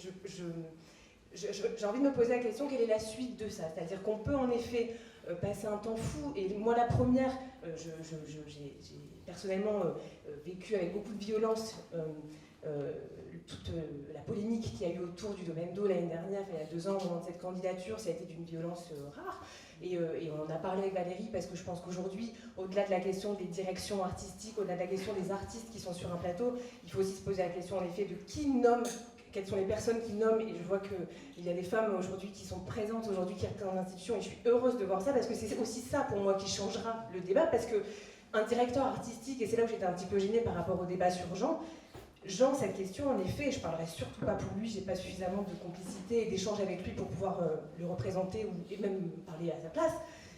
j'ai envie de me poser la question, quelle est la suite de ça? C'est-à-dire qu'on peut en effet passer un temps fou, et moi la première, j'ai personnellement vécu avec beaucoup de violence toute la polémique qu'il y a eu autour du domaine d'eau l'année dernière, il y a 2 ans, au moment de cette candidature, ça a été d'une violence rare. Et on en a parlé avec Valérie parce que je pense qu'aujourd'hui, au-delà de la question des directions artistiques, au-delà de la question des artistes qui sont sur un plateau, il faut aussi se poser la question en effet de qui nomme, quelles sont les personnes qui nomment. Et je vois qu'il y a des femmes aujourd'hui qui sont présentes aujourd'hui, qui représentent l'institution, et je suis heureuse de voir ça parce que c'est aussi ça pour moi qui changera le débat, parce qu'un directeur artistique, et c'est là où j'étais un petit peu gênée par rapport au débat sur Jean, cette question, en effet, je ne parlerai surtout pas pour lui, je n'ai pas suffisamment de complicité et d'échange avec lui pour pouvoir le représenter et même parler à sa place,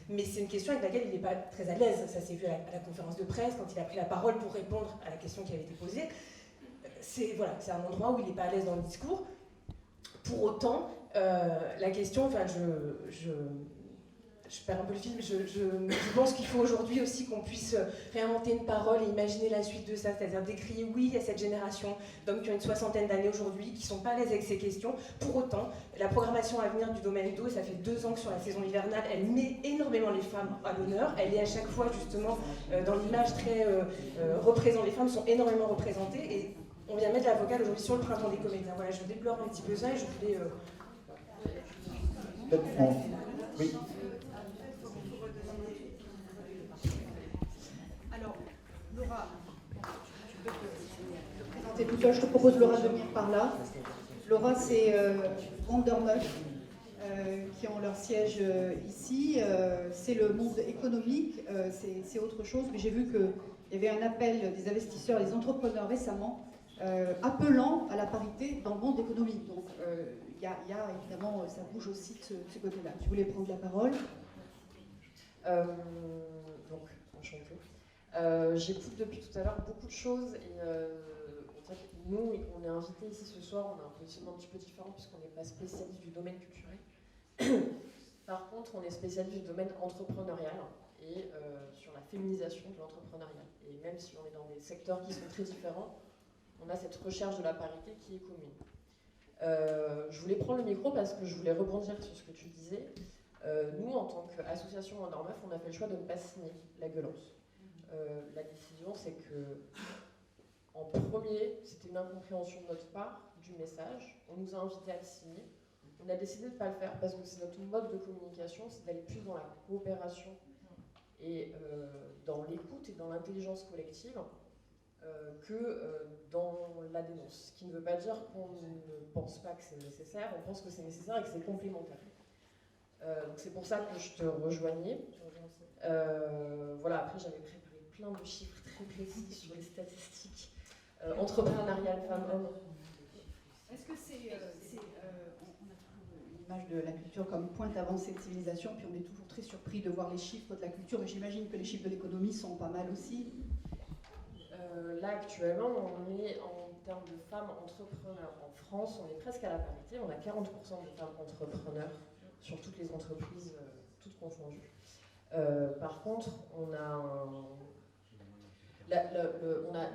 mais c'est une question avec laquelle il n'est pas très à l'aise. Ça s'est vu à la conférence de presse, quand il a pris la parole pour répondre à la question qui avait été posée. C'est un endroit où il n'est pas à l'aise dans le discours. Pour autant, la question, enfin, je perds un peu le film, je pense qu'il faut aujourd'hui aussi qu'on puisse réinventer une parole et imaginer la suite de ça, c'est-à-dire décrire, oui, il y a cette génération d'hommes qui ont une 60aine d'années aujourd'hui, qui ne sont pas à l'aise avec ces questions. Pour autant, la programmation à venir du domaine d'eau, ça fait 2 ans que sur la saison hivernale, elle met énormément les femmes à l'honneur. Elle est à chaque fois justement dans l'image très représentée. Les femmes sont énormément représentées et on vient mettre la vocale aujourd'hui sur le printemps des comédiens. Voilà, je déplore un petit peu ça et je voulais... Oui. Laura, tu peux te présenter tout seul. Je te propose, Laura, de venir par là. Laura, c'est Wondermuff qui ont leur siège ici. C'est le monde économique, c'est autre chose. Mais j'ai vu qu'il y avait un appel des investisseurs, des entrepreneurs récemment, appelant à la parité dans le monde économique. Donc, il y a évidemment, ça bouge aussi de ce côté-là. Tu voulais prendre la parole? Donc, enchantée. J'écoute depuis tout à l'heure beaucoup de choses et en fait, nous, on est invités ici ce soir, on a un positionnement un petit peu différent puisqu'on n'est pas spécialiste du domaine culturel. Par contre, on est spécialiste du domaine entrepreneurial et sur la féminisation de l'entrepreneuriat. Et même si on est dans des secteurs qui sont très différents, on a cette recherche de la parité qui est commune. Je voulais prendre le micro parce que je voulais rebondir sur ce que tu disais. Nous, en tant qu'association Wondermuff, on a fait le choix de ne pas signer la gueulance. La décision, c'est que, en premier, c'était une incompréhension de notre part du message. On nous a invités à le signer. On a décidé de ne pas le faire parce que c'est notre mode de communication, c'est d'aller plus dans la coopération et dans l'écoute et dans l'intelligence collective que dans la dénonce. Ce qui ne veut pas dire qu'on ne pense pas que c'est nécessaire, on pense que c'est nécessaire et que c'est complémentaire. Donc c'est pour ça que je te rejoignais. Voilà, après j'avais préparé plein de chiffres très précis sur les statistiques entrepreneuriales femmes-hommes. Est-ce que c'est on a toujours l'image de la culture comme pointe avancée de civilisation, puis on est toujours très surpris de voir les chiffres de la culture, mais j'imagine que les chiffres de l'économie sont pas mal aussi. Là actuellement, on est en termes de femmes entrepreneurs en France, on est presque à la parité, on a 40% de femmes entrepreneurs sur toutes les entreprises, toutes confondues. Par contre, on a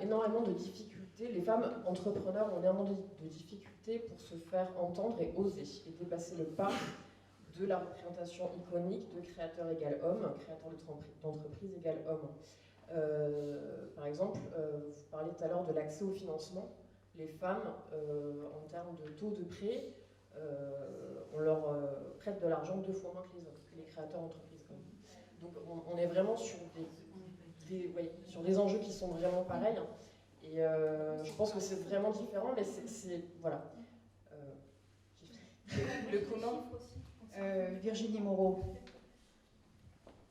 énormément de difficultés, les femmes entrepreneurs ont énormément de difficultés pour se faire entendre et oser, et dépasser le pas de la représentation iconique de créateur égale homme, créateur d'entreprise égale homme. Par exemple, vous parliez tout à l'heure de l'accès au financement. Les femmes, en termes de taux de prêt, on leur prête de l'argent 2 fois moins que les hommes, que les créateurs d'entreprises. Donc on est vraiment sur sur des enjeux qui sont vraiment pareils. Et je pense que c'est vraiment différent, mais c'est voilà. Le comment Virginie Moreau.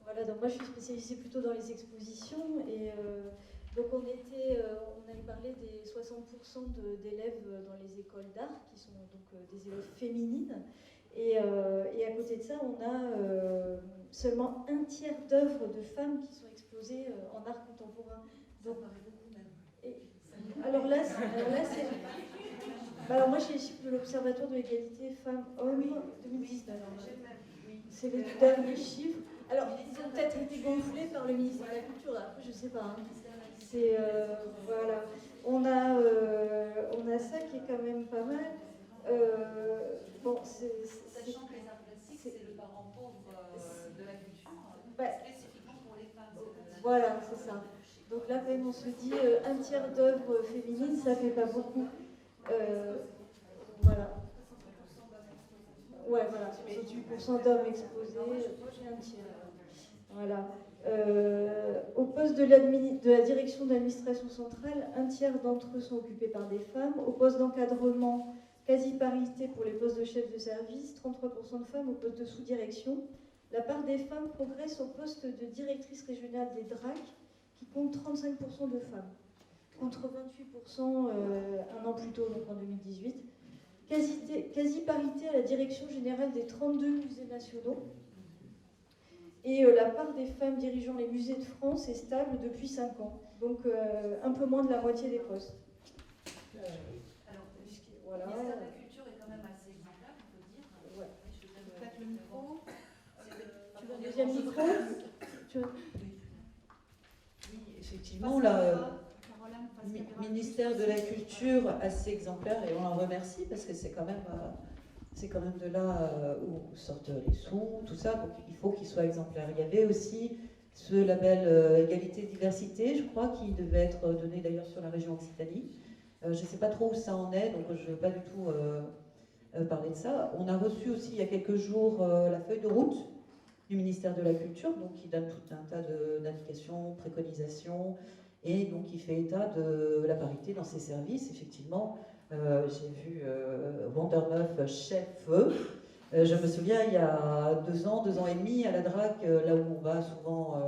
Voilà, donc moi je suis spécialisée plutôt dans les expositions et donc on avait parlé des 60% d'élèves dans les écoles d'art qui sont donc des élèves féminines et à côté de ça on a seulement 1/3 d'œuvres de femmes qui sont exposées en art contemporain. Donc, Alors là, c'est... Alors moi, j'ai les chiffres de l'Observatoire de l'égalité femmes-hommes 2019. C'est les tout derniers chiffres. Alors, ils ont peut-être été gonflés par le ministère de la Culture, après, je sais pas. Hein. C'est... voilà. On a ça qui est quand même pas mal. Bon, Sachant que les arts plastiques, c'est le parent pauvre de la culture, spécifiquement pour les femmes. Voilà, c'est ça. Donc là, quand même, on se dit un tiers d'œuvres féminines, ça fait pas beaucoup. Voilà. Ouais, voilà, 68% d'hommes exposés, un tiers. Voilà. Au poste de la direction d'administration centrale, un tiers d'entre eux sont occupés par des femmes. Au poste d'encadrement, quasi-parité pour les postes de chef de service, 33% de femmes au poste de sous-direction. La part des femmes progresse au poste de directrice régionale des DRAC, qui compte 35% de femmes, contre 28% un an plus tôt, donc en 2018. Quasi-parité à la direction générale des 32 musées nationaux. Et la part des femmes dirigeant les musées de France est stable depuis 5 ans, donc un peu moins de la moitié des postes. Alors, voilà. Le ministère de la Culture est quand même assez exemplaire, on peut dire. Ouais. Faites le micro. Tu veux un deuxième micro? Oui, effectivement, le ministère de la Culture assez exemplaire, et on en remercie parce que c'est quand même de là où sortent les sous, tout ça, donc il faut qu'il soit exemplaire. Il y avait aussi ce label égalité-diversité, je crois, qui devait être donné d'ailleurs sur la région Occitanie. Je ne sais pas trop où ça en est, donc je ne vais pas du tout parler de ça. On a reçu aussi il y a quelques jours la feuille de route du ministère de la Culture, donc qui donne tout un tas d'indications, préconisations, et donc qui fait état de la parité dans ses services. Effectivement, j'ai vu Wondermeuf chef. Je me souviens, il y a 2 ans et demi, à la DRAC, là où on va souvent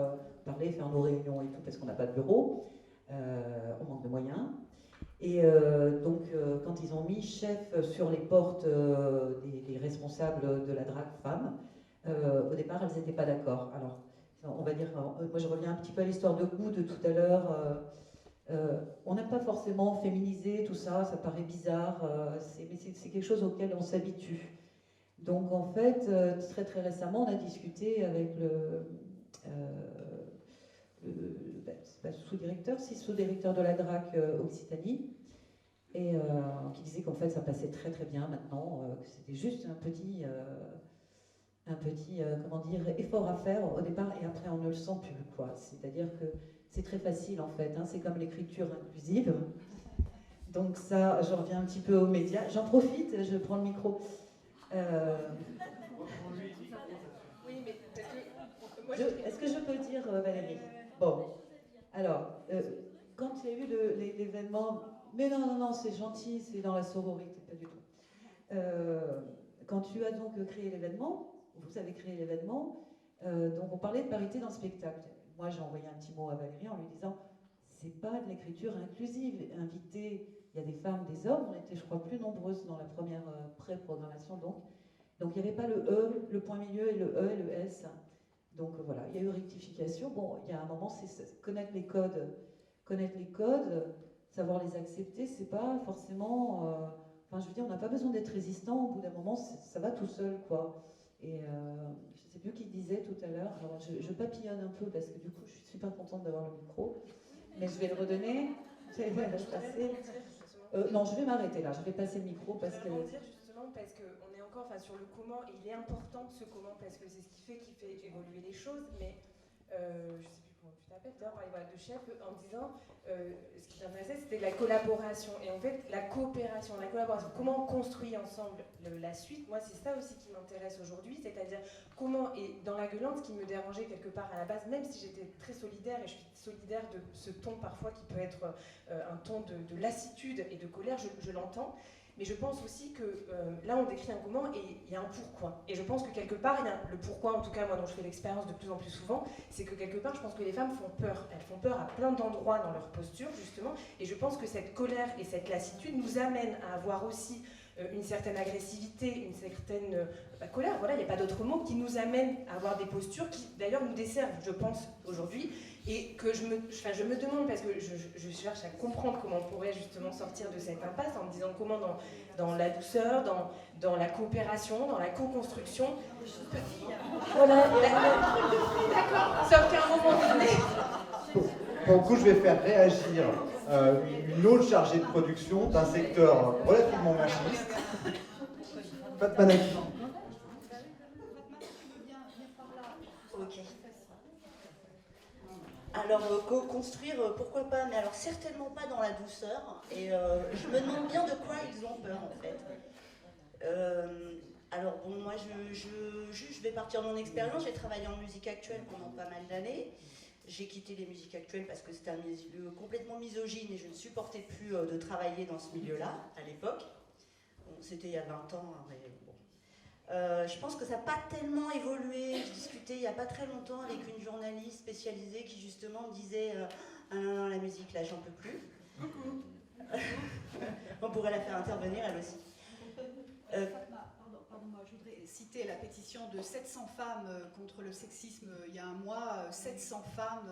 parler, faire nos réunions et tout, parce qu'on n'a pas de bureau, on manque de moyens. Et donc, quand ils ont mis chef sur les portes des responsables de la DRAC femmes, au départ, elles n'étaient pas d'accord. Alors, on va dire, moi je reviens un petit peu à l'histoire de goût de tout à l'heure. On n'a pas forcément féminisé tout ça, ça paraît bizarre, mais c'est quelque chose auquel on s'habitue. Donc en fait, très très récemment, on a discuté avec le sous-directeur de la DRAC Occitanie, et qui disait qu'en fait ça passait très très bien maintenant, que c'était juste un petit comment dire, effort à faire au départ, et après on ne le sent plus, quoi. C'est-à-dire que c'est très facile en fait, hein, c'est comme l'écriture inclusive. Donc ça, je reviens un petit peu aux médias. J'en profite, je prends le micro. Est-ce que je peux dire, Valérie? Bon, alors, quand il y a eu l'événement, mais non, c'est gentil, c'est dans la sororité, pas du tout. Quand tu as donc créé l'événement, vous avez créé l'événement, donc on parlait de parité dans le spectacle. Moi, j'ai envoyé un petit mot à Valérie en lui disant, c'est pas de l'écriture inclusive. Invité, il y a des femmes, des hommes, on était, je crois, plus nombreuses dans la première pré-programmation, donc il n'y avait pas le E, le point milieu, et le E et le S. Donc voilà, il y a eu rectification. Bon, il y a un moment, c'est connaître les codes, savoir les accepter, c'est pas forcément... Enfin, je veux dire, on n'a pas besoin d'être résistant, au bout d'un moment, ça va tout seul, quoi. Et je ne sais plus qui disait tout à l'heure, alors je papillonne un peu parce que du coup je suis super contente d'avoir le micro, mais je vais le redonner. Non, je vais m'arrêter là, je vais passer le micro parce que... Justement, parce qu'on est encore sur le comment, et il est important ce comment, parce que c'est ce qui fait évoluer les choses, mais je ne sais plus comment tu t'appelles, d'ailleurs, de chef, en disant, ce qui m'intéressait, c'était la collaboration, et en fait, la coopération, la collaboration, comment on construit ensemble la suite. Moi, c'est ça aussi qui m'intéresse aujourd'hui, c'est-à-dire comment, et dans La Gueulante, ce qui me dérangeait quelque part à la base, même si j'étais très solidaire, et je suis solidaire de ce ton parfois qui peut être un ton de lassitude et de colère, je l'entends, mais je pense aussi que là on décrit un comment et il y a un pourquoi. Et je pense que quelque part, il y a le pourquoi, en tout cas moi dont je fais l'expérience de plus en plus souvent, c'est que quelque part je pense que les femmes font peur. Elles font peur à plein d'endroits dans leur posture justement, et je pense que cette colère et cette lassitude nous amènent à avoir aussi une certaine agressivité, une certaine colère. Voilà, il n'y a pas d'autre mot qui nous amène à avoir des postures qui d'ailleurs nous desservent, je pense, aujourd'hui. Et que je me demande, parce que je cherche à comprendre comment on pourrait justement sortir de cette impasse en me disant comment dans la douceur, dans la coopération, dans la co-construction. Voilà, d'accord, sauf qu'à un moment donné. Pour le coup, je vais faire réagir une autre chargée de production d'un secteur relativement machiste. Fatma Naki. Ok. Alors, co-construire, pourquoi pas, mais alors certainement pas dans la douceur. Et je me demande bien de quoi ils ont peur, en fait. Alors, bon, moi, je vais partir de mon expérience. J'ai travaillé en musique actuelle pendant pas mal d'années. J'ai quitté les musiques actuelles parce que c'était un milieu complètement misogyne et je ne supportais plus de travailler dans ce milieu-là, à l'époque. Bon, c'était il y a 20 ans, hein, mais bon. Je pense que ça n'a pas tellement évolué. Je discutais il n'y a pas très longtemps avec une journaliste spécialisée qui justement me disait ah non, la musique là j'en peux plus. On pourrait la faire intervenir elle aussi. Pardon-moi, je voudrais citer la pétition de 700 femmes contre le sexisme il y a un mois. 700 femmes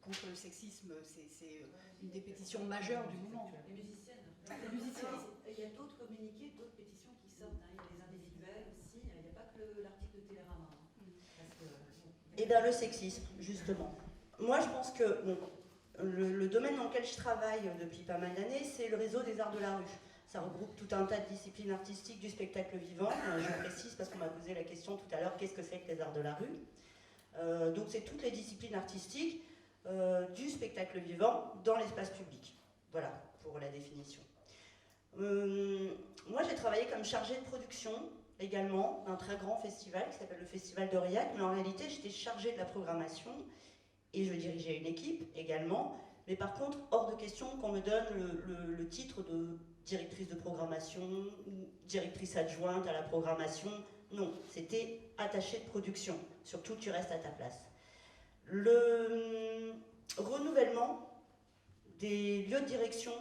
contre le sexisme, c'est une des pétitions majeures du mouvement. Les musiciennes. Les musiciennes. Il y a d'autres communiqués, d'autres pétitions qui sortent. Il y a les individuels aussi. Il n'y a pas que l'article de Télérama. Et bien le sexisme, justement. Moi je pense que bon, le domaine dans lequel je travaille depuis pas mal d'années, c'est le réseau des arts de la rue. Ça regroupe tout un tas de disciplines artistiques du spectacle vivant. Je précise parce qu'on m'a posé la question tout à l'heure, qu'est-ce que c'est que les arts de la rue? Donc c'est toutes les disciplines artistiques du spectacle vivant dans l'espace public. Voilà, pour la définition. Moi j'ai travaillé comme chargée de production également d'un très grand festival qui s'appelle le Festival d'Aurillac, mais en réalité j'étais chargée de la programmation et je dirigeais une équipe également, mais par contre hors de question qu'on me donne le titre de directrice de programmation ou directrice adjointe à la programmation. Non, c'était attachée de production. Surtout, tu restes à ta place. Le renouvellement des lieux de direction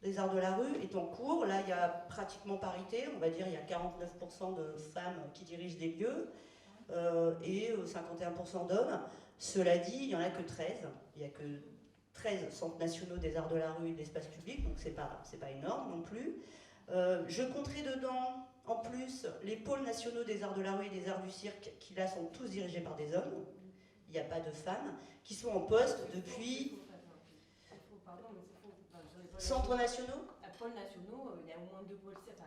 des arts de la rue est en cours. Là, il y a pratiquement parité. On va dire il y a 49% de femmes qui dirigent des lieux et 51% d'hommes. Cela dit, il n'y en a que 13. Il n'y a que 13 centres nationaux des arts de la rue et de l'espace public, donc c'est pas énorme non plus. Je compterai dedans, en plus, les pôles nationaux des arts de la rue et des arts du cirque, qui là sont tous dirigés par des hommes. Il n'y a pas de femmes, qui sont en poste depuis... Centres nationaux? À pôles nationaux, il y a au moins 2 pôles cirque.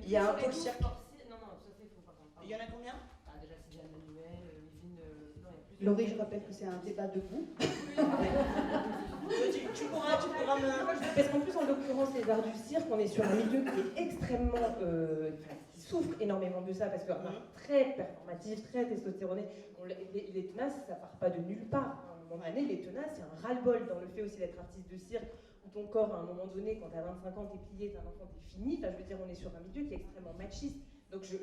Il y a un pôle cirque. Non, ça c'est faux par contre. Il y en a combien? Déjà, c'est Jeanne Manuel, Yvine... non, il y a plus. Laurie, je rappelle que c'est un débat debout. Tu pourras me... Parce qu'en plus, en l'occurrence, les arts du cirque, on est sur un milieu qui est extrêmement... qui souffre énormément de ça, parce que très performatif, très testostéroné. Les tenaces, ça part pas de nulle part. À un moment donné, les tenaces, c'est un ras-le-bol dans le fait aussi d'être artiste de cirque, où ton corps, à un moment donné, quand t'as 25 ans, t'es plié, t'as un enfant, t'es fini. Enfin, je veux dire, on est sur un milieu qui est extrêmement machiste. Donc je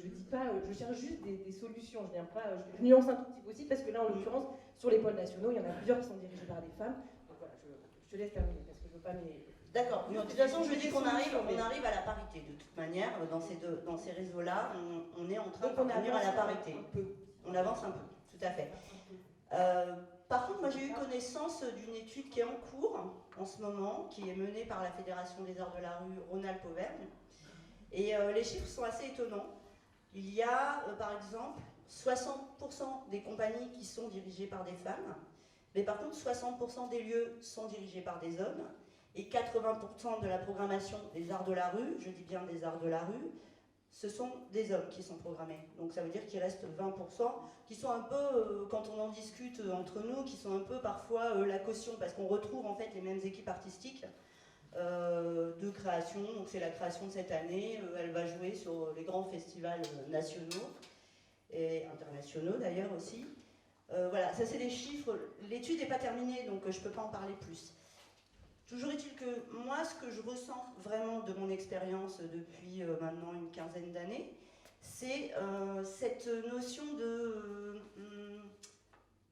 dis pas, je cherche juste des solutions, je viens pas, je nuance un tout petit peu aussi, parce que là, en l'occurrence, sur les pôles nationaux, il y en a plusieurs qui sont dirigés par des femmes. Donc voilà, je te laisse terminer, parce que je veux pas... D'accord, de toute façon, je dis qu'on arrive à la parité, de toute manière, dans ces réseaux-là, on est en train de parvenir à la parité. On avance un peu, tout à fait. Par contre, moi j'ai eu connaissance d'une étude qui est en cours, en ce moment, qui est menée par la Fédération des arts de la rue Rhône-Alpes-Auvergne. Et les chiffres sont assez étonnants. Il y a, par exemple, 60% des compagnies qui sont dirigées par des femmes, mais par contre 60% des lieux sont dirigés par des hommes, et 80% de la programmation des arts de la rue, je dis bien des arts de la rue, ce sont des hommes qui sont programmés. Donc ça veut dire qu'il reste 20% qui sont un peu, quand on en discute entre nous, qui sont un peu parfois la caution, parce qu'on retrouve en fait les mêmes équipes artistiques de création. Donc c'est la création de cette année, elle va jouer sur les grands festivals nationaux et internationaux d'ailleurs aussi. Voilà, ça c'est des chiffres, l'étude n'est pas terminée donc je ne peux pas en parler plus. Toujours est-il que moi, ce que je ressens vraiment de mon expérience depuis maintenant une quinzaine d'années, c'est cette notion de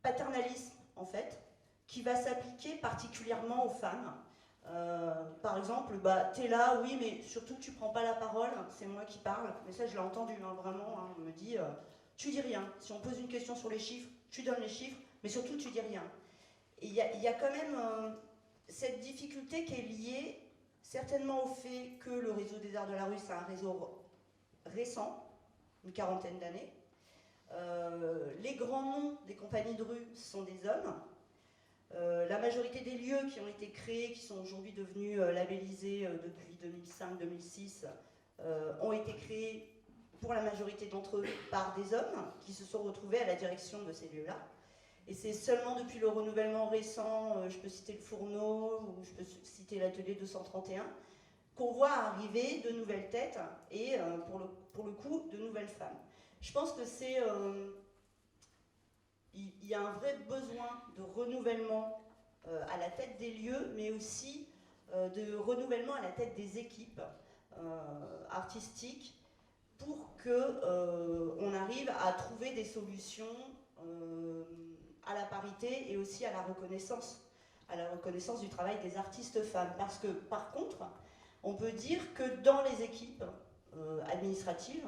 paternalisme, en fait, qui va s'appliquer particulièrement aux femmes. Par exemple, t'es là, oui, mais surtout tu prends pas la parole, c'est moi qui parle. Mais ça, je l'ai entendu, hein, vraiment. Hein, on me dit, tu dis rien. Si on pose une question sur les chiffres, tu donnes les chiffres, mais surtout tu dis rien. Et il y a quand même cette difficulté qui est liée certainement au fait que le réseau des Arts de la Rue, c'est un réseau récent, une quarantaine d'années. Les grands noms des compagnies de rue sont des hommes. La majorité des lieux qui ont été créés, qui sont aujourd'hui devenus labellisés depuis 2005-2006, ont été créés pour la majorité d'entre eux par des hommes qui se sont retrouvés à la direction de ces lieux-là. Et c'est seulement depuis le renouvellement récent, je peux citer le Fourneau ou je peux citer l'Atelier 231, qu'on voit arriver de nouvelles têtes et pour le coup de nouvelles femmes. Je pense que c'est... il y a un vrai besoin de renouvellement à la tête des lieux, mais aussi de renouvellement à la tête des équipes artistiques pour qu'on arrive à trouver des solutions à la parité et aussi à la reconnaissance du travail des artistes femmes. Parce que, par contre, on peut dire que dans les équipes administratives,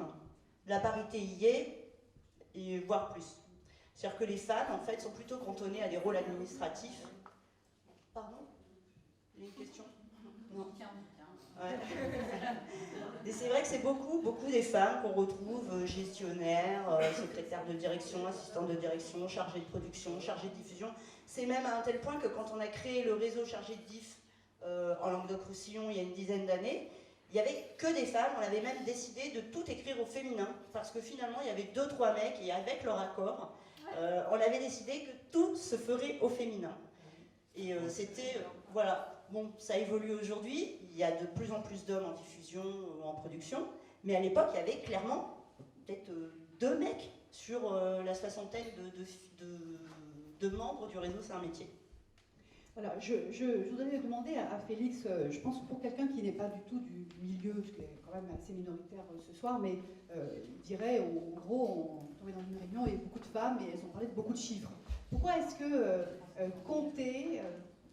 la parité y est, et voire plus. C'est-à-dire que les femmes, en fait, sont plutôt cantonnées à des rôles administratifs. Pardon ? Il y a une question ? Non. Ouais. Et c'est vrai que c'est beaucoup des femmes qu'on retrouve gestionnaires, secrétaires de direction, assistantes de direction, chargées de production, chargées de diffusion. C'est même à un tel point que quand on a créé le réseau chargé de diff en Languedoc-Roussillon il y a une dizaine d'années, il n'y avait que des femmes. On avait même décidé de tout écrire au féminin parce que finalement il y avait 2-3 mecs et avec leur accord, on avait décidé que tout se ferait au féminin. Et c'était, voilà. Bon, ça évolue aujourd'hui, il y a de plus en plus d'hommes en diffusion ou en production, mais à l'époque, il y avait clairement peut-être 2 mecs sur la soixantaine de membres du réseau C'est un métier. Voilà, je voudrais demander à Félix, je pense pour quelqu'un qui n'est pas du tout du milieu, ce qui est quand même assez minoritaire ce soir, mais il dirait, en gros, on est dans une réunion, il y a beaucoup de femmes et elles ont parlé de beaucoup de chiffres. Pourquoi est-ce que compter...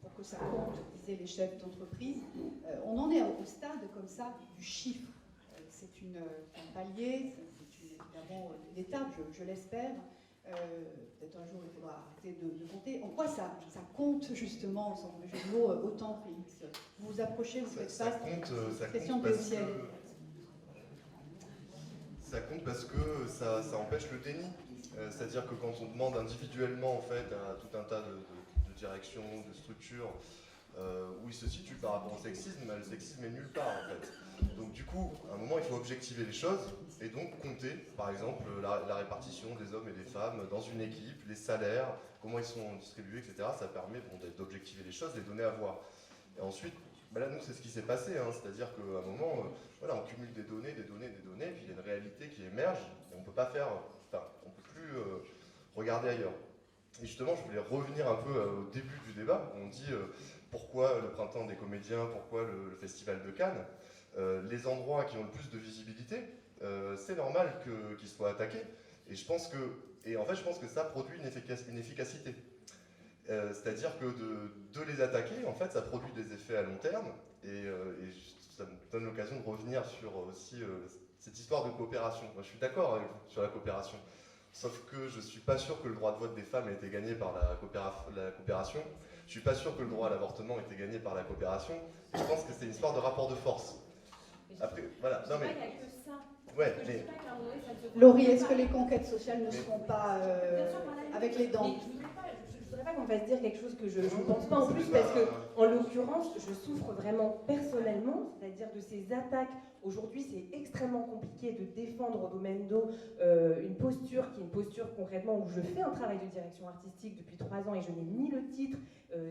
pour que ça compte, disaient les chefs d'entreprise, on en est au stade comme ça du chiffre. C'est un palier, c'est évidemment une étape, je l'espère. Peut-être un jour il faudra arrêter de compter. En quoi ça compte justement, sans le jeu de mots, autant, Félix? Vous vous approchez, vous faites face à cette question de ciel. Ça compte parce que ça empêche le déni. C'est-à-dire que quand on demande individuellement en fait, à tout un tas de direction, de structure, où il se situe par rapport au sexisme, le sexisme est nulle part en fait. Donc du coup, à un moment, il faut objectiver les choses et donc compter, par exemple, la répartition des hommes et des femmes dans une équipe, les salaires, comment ils sont distribués, etc. Ça permet d'objectiver les choses, les donner à voir. Et ensuite, là, nous, c'est ce qui s'est passé, hein, c'est-à-dire qu'à un moment, voilà, on cumule des données, puis il y a une réalité qui émerge, et on ne peut pas faire, enfin, on ne peut plus regarder ailleurs. Et justement, je voulais revenir un peu au début du débat. On dit pourquoi le Printemps des comédiens, pourquoi le Festival de Cannes. Les endroits qui ont le plus de visibilité, c'est normal qu'ils soient attaqués. Et en fait, je pense que ça produit une efficacité. C'est-à-dire que de les attaquer, en fait, ça produit des effets à long terme. Et ça me donne l'occasion de revenir sur aussi cette histoire de coopération. Moi, je suis d'accord avec vous sur la coopération. Sauf que je ne suis pas sûr que le droit de vote des femmes ait été gagné par la coopération. Je ne suis pas sûr que le droit à l'avortement ait été gagné par la coopération. Et je pense que c'est une histoire de rapport de force. Après, voilà. Non, mais... Il n'y a que ça. Ouais, mais... Laurie, est-ce que les conquêtes sociales ne seront pas avec les dents? Je ne voudrais pas qu'on fasse dire quelque chose que je ne pense pas en plus, parce que, en l'occurrence, je souffre vraiment personnellement, c'est-à-dire de ces attaques. Aujourd'hui, c'est extrêmement compliqué de défendre au domaine d'eau une posture qui est une posture concrètement où je fais un travail de direction artistique depuis 3 ans et je n'ai ni le titre,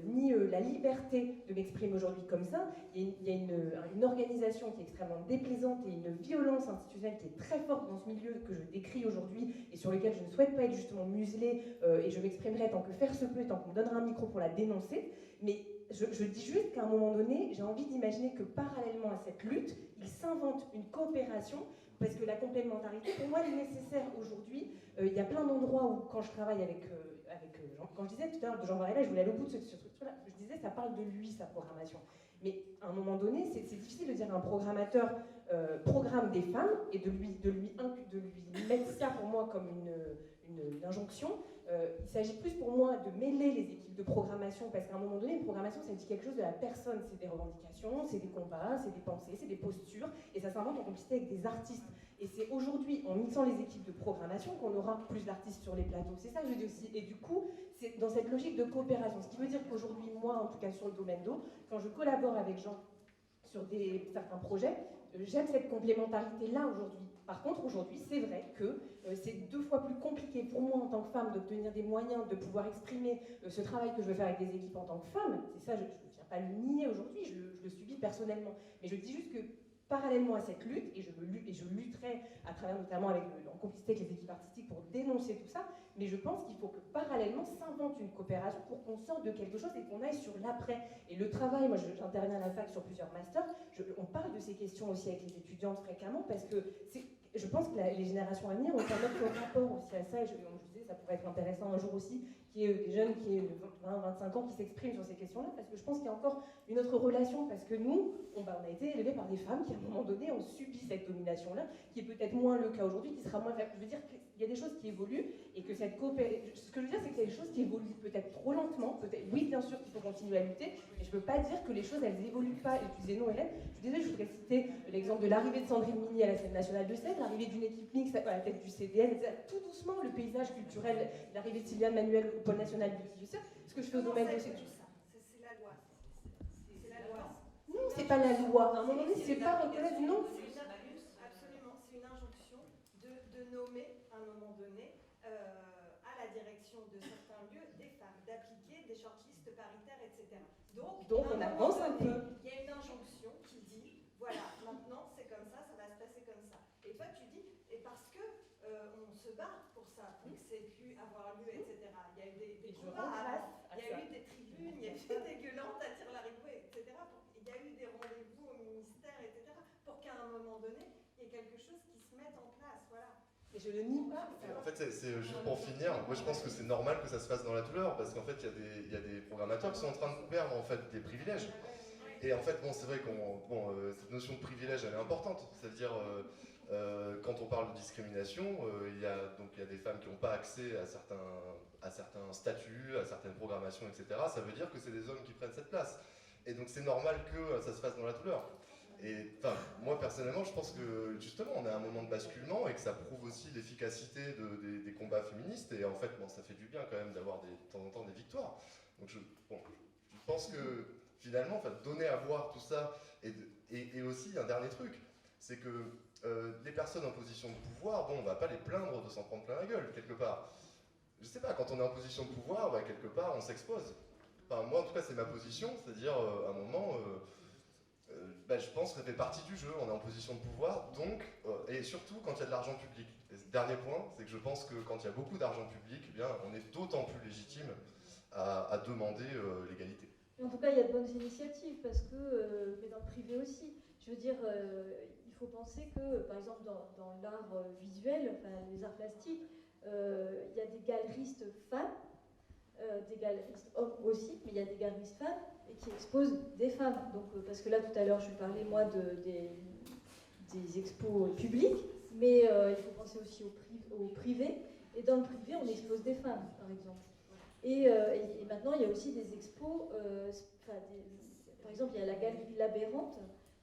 ni la liberté de m'exprimer aujourd'hui comme ça. Il y a une organisation qui est extrêmement déplaisante et une violence institutionnelle qui est très forte dans ce milieu que je décris aujourd'hui et sur lequel je ne souhaite pas être justement muselée et je m'exprimerai tant que faire se peut, tant qu'on me donnera un micro pour la dénoncer. Mais je dis juste qu'à un moment donné, j'ai envie d'imaginer que parallèlement à cette lutte, il s'invente une coopération, parce que la complémentarité, pour moi, est nécessaire aujourd'hui. Il y a plein d'endroits où, quand je travaille avec Jean, quand je disais tout à l'heure de Jean Varela, je voulais aller au bout de ce truc-là, je disais, ça parle de lui, sa programmation. Mais à un moment donné, c'est difficile de dire à un programmateur programme des femmes et de lui mettre ça pour moi comme une injonction. Il s'agit plus pour moi de mêler les équipes de programmation, parce qu'à un moment donné, une programmation, ça dit quelque chose de la personne. C'est des revendications, c'est des combats, c'est des pensées, c'est des postures, et ça s'invente en complicité avec des artistes. Et c'est aujourd'hui, en mixant les équipes de programmation, qu'on aura plus d'artistes sur les plateaux. C'est ça que je dis aussi. Et du coup, c'est dans cette logique de coopération. Ce qui veut dire qu'aujourd'hui, moi, en tout cas sur le domaine d'eau, quand je collabore avec Jean sur certains projets, j'aime cette complémentarité-là aujourd'hui. Par contre, aujourd'hui, c'est vrai que c'est 2 fois plus compliqué pour moi en tant que femme d'obtenir des moyens de pouvoir exprimer ce travail que je veux faire avec des équipes en tant que femme. C'est ça, je ne viens pas le nier aujourd'hui, je le subis personnellement. Mais je dis juste que parallèlement à cette lutte, et je lutterai à travers notamment en complicité avec les équipes artistiques pour dénoncer tout ça, mais je pense qu'il faut que parallèlement s'invente une coopération pour qu'on sorte de quelque chose et qu'on aille sur l'après. Et le travail, moi j'interviens à la fac sur plusieurs masters, on parle de ces questions aussi avec les étudiantes fréquemment, parce que je pense que les générations à venir ont un autre rapport aussi à ça, et je disais, ça pourrait être intéressant un jour aussi, qu'il y ait des jeunes qui aient 20-25 ans qui s'expriment sur ces questions-là, parce que je pense qu'il y a encore une autre relation, parce que nous, on a été élevés par des femmes qui à un moment donné ont subi cette domination-là, qui est peut-être moins le cas aujourd'hui, qui sera moins... Je veux dire qu'il y a des choses qui évoluent, et que cette coopération... Ce que je veux dire, c'est qu'il y a des choses qui évoluent peut-être trop lentement, oui, bien sûr qu'il faut continuer à lutter, mais je ne peux pas dire que les choses, elles évoluent pas. Et tu disais non, Hélène, je voudrais citer l'exemple de l'arrivée de Sandrine Mini à la scène nationale de Sèvres, l'arrivée d'une équipe mixte à la tête du CDN, etc. Tout doucement, le paysage culturel, l'arrivée de Sylviane Manuel au pôle national du CIUSA. Ce que je fais au domaine de... C'est la loi. C'est la loi. Non, c'est pas la loi. À un moment donné, c'est pas reconnaître, non. Absolument, c'est une injonction de nommer, à un moment donné, à la direction de certains lieux, des femmes, d'appliquer des shortlists paritaires, etc. Donc on avance un peu. Il y a une injonction qui dit, voilà, maintenant c'est comme ça va se passer comme ça. Et toi tu dis, et parce que on se bat pour ça, pour que ça ait pu avoir lieu, etc. Il y a eu des combats, il y a eu des tribunes, il y a eu des gueulantes à Tire-Larrivée, etc. Il y a eu des rendez-vous au ministère, etc. Pour qu'à un moment donné, il y ait quelque chose qui se mette en place, voilà. Et je le nie pas. En fait, c'est juste pour finir, moi je pense que c'est normal que ça se fasse dans la douleur, parce qu'en fait, il y a des programmateurs qui sont en train de perdre en fait, des privilèges. Et en fait, c'est vrai que cette notion de privilège, elle est importante. C'est-à-dire, quand on parle de discrimination, il y a des femmes qui n'ont pas accès à certains statuts, à certaines programmations, etc. Ça veut dire que c'est des hommes qui prennent cette place. Et donc c'est normal que ça se fasse dans la douleur. Et enfin, moi personnellement, je pense que justement, on est à un moment de basculement et que ça prouve aussi l'efficacité des combats féministes. Et en fait, ça fait du bien quand même d'avoir de temps en temps des victoires. Donc je pense que finalement, donner à voir tout ça, et aussi un dernier truc, c'est que les personnes en position de pouvoir, on va pas les plaindre de s'en prendre plein la gueule, quelque part. Je sais pas, quand on est en position de pouvoir, quelque part, on s'expose. Enfin, moi, en tout cas, c'est ma position, c'est-à-dire, à un moment... je pense que ça fait partie du jeu, on est en position de pouvoir, donc, et surtout quand il y a de l'argent public. Et le dernier point, c'est que je pense que quand il y a beaucoup d'argent public, on est d'autant plus légitime à demander l'égalité. En tout cas, il y a de bonnes initiatives, parce que, mais dans le privé aussi. Je veux dire, il faut penser que, par exemple, dans l'art visuel, enfin, les arts plastiques, il y a des galeristes femmes, des galeristes hommes aussi, mais il y a des galeristes femmes et qui exposent des femmes. Donc, parce que là, tout à l'heure, je parlais, moi, des expos publics, mais il faut penser aussi au privé. Et dans le privé, on expose des femmes, par exemple. Et maintenant, il y a aussi des expos, par exemple, il y a la galerie L'Aberrante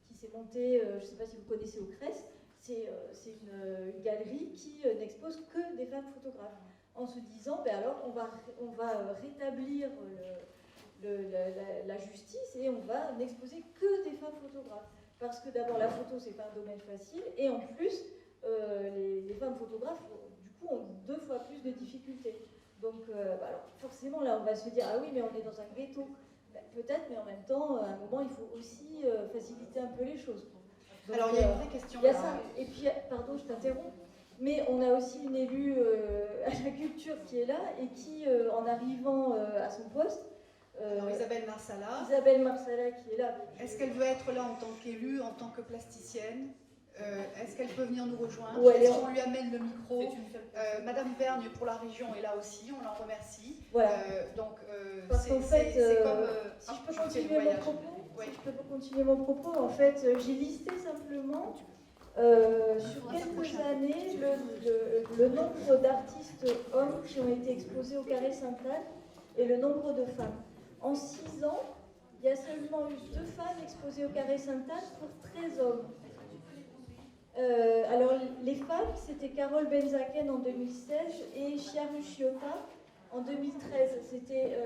qui s'est montée, je ne sais pas si vous connaissez, au Crest. C'est une galerie qui n'expose que des femmes photographes, en se disant, alors on va rétablir la justice et on va n'exposer que des femmes photographes. Parce que d'abord, la photo, c'est pas un domaine facile, et en plus, les femmes photographes, du coup, ont 2 fois plus de difficultés. Donc, alors, forcément, là, on va se dire, ah oui, mais on est dans un ghetto. Peut-être, mais en même temps, à un moment, il faut aussi faciliter un peu les choses. Donc, alors, il y a une vraie question. Il y a ça. Et puis, pardon, je t'interromps, mais on a aussi une élue à la culture qui est là et qui, en arrivant à son poste, Isabelle Marsala. Isabelle Marsala qui est là. Est-ce qu'elle veut être là en tant qu'élue, en tant que plasticienne? Est-ce qu'elle peut venir nous rejoindre? Est-ce qu'on lui amène le micro? Madame Vergne pour la région est là aussi, on l'en remercie. Voilà. Donc, parce qu'en fait, c'est comme si je peux continuer mon propos, Si je peux continuer mon propos, en fait, j'ai listé simplement sur quelques années le nombre d'artistes hommes qui ont été exposés au Carré Sainte-Anne et le nombre de femmes. En 6 ans, il y a seulement eu 2 femmes exposées au Carré Sainte-Anne pour 13 hommes. Alors, les femmes, c'était Carole Benzaken en 2016 et Chiharu Shiota en 2013. C'était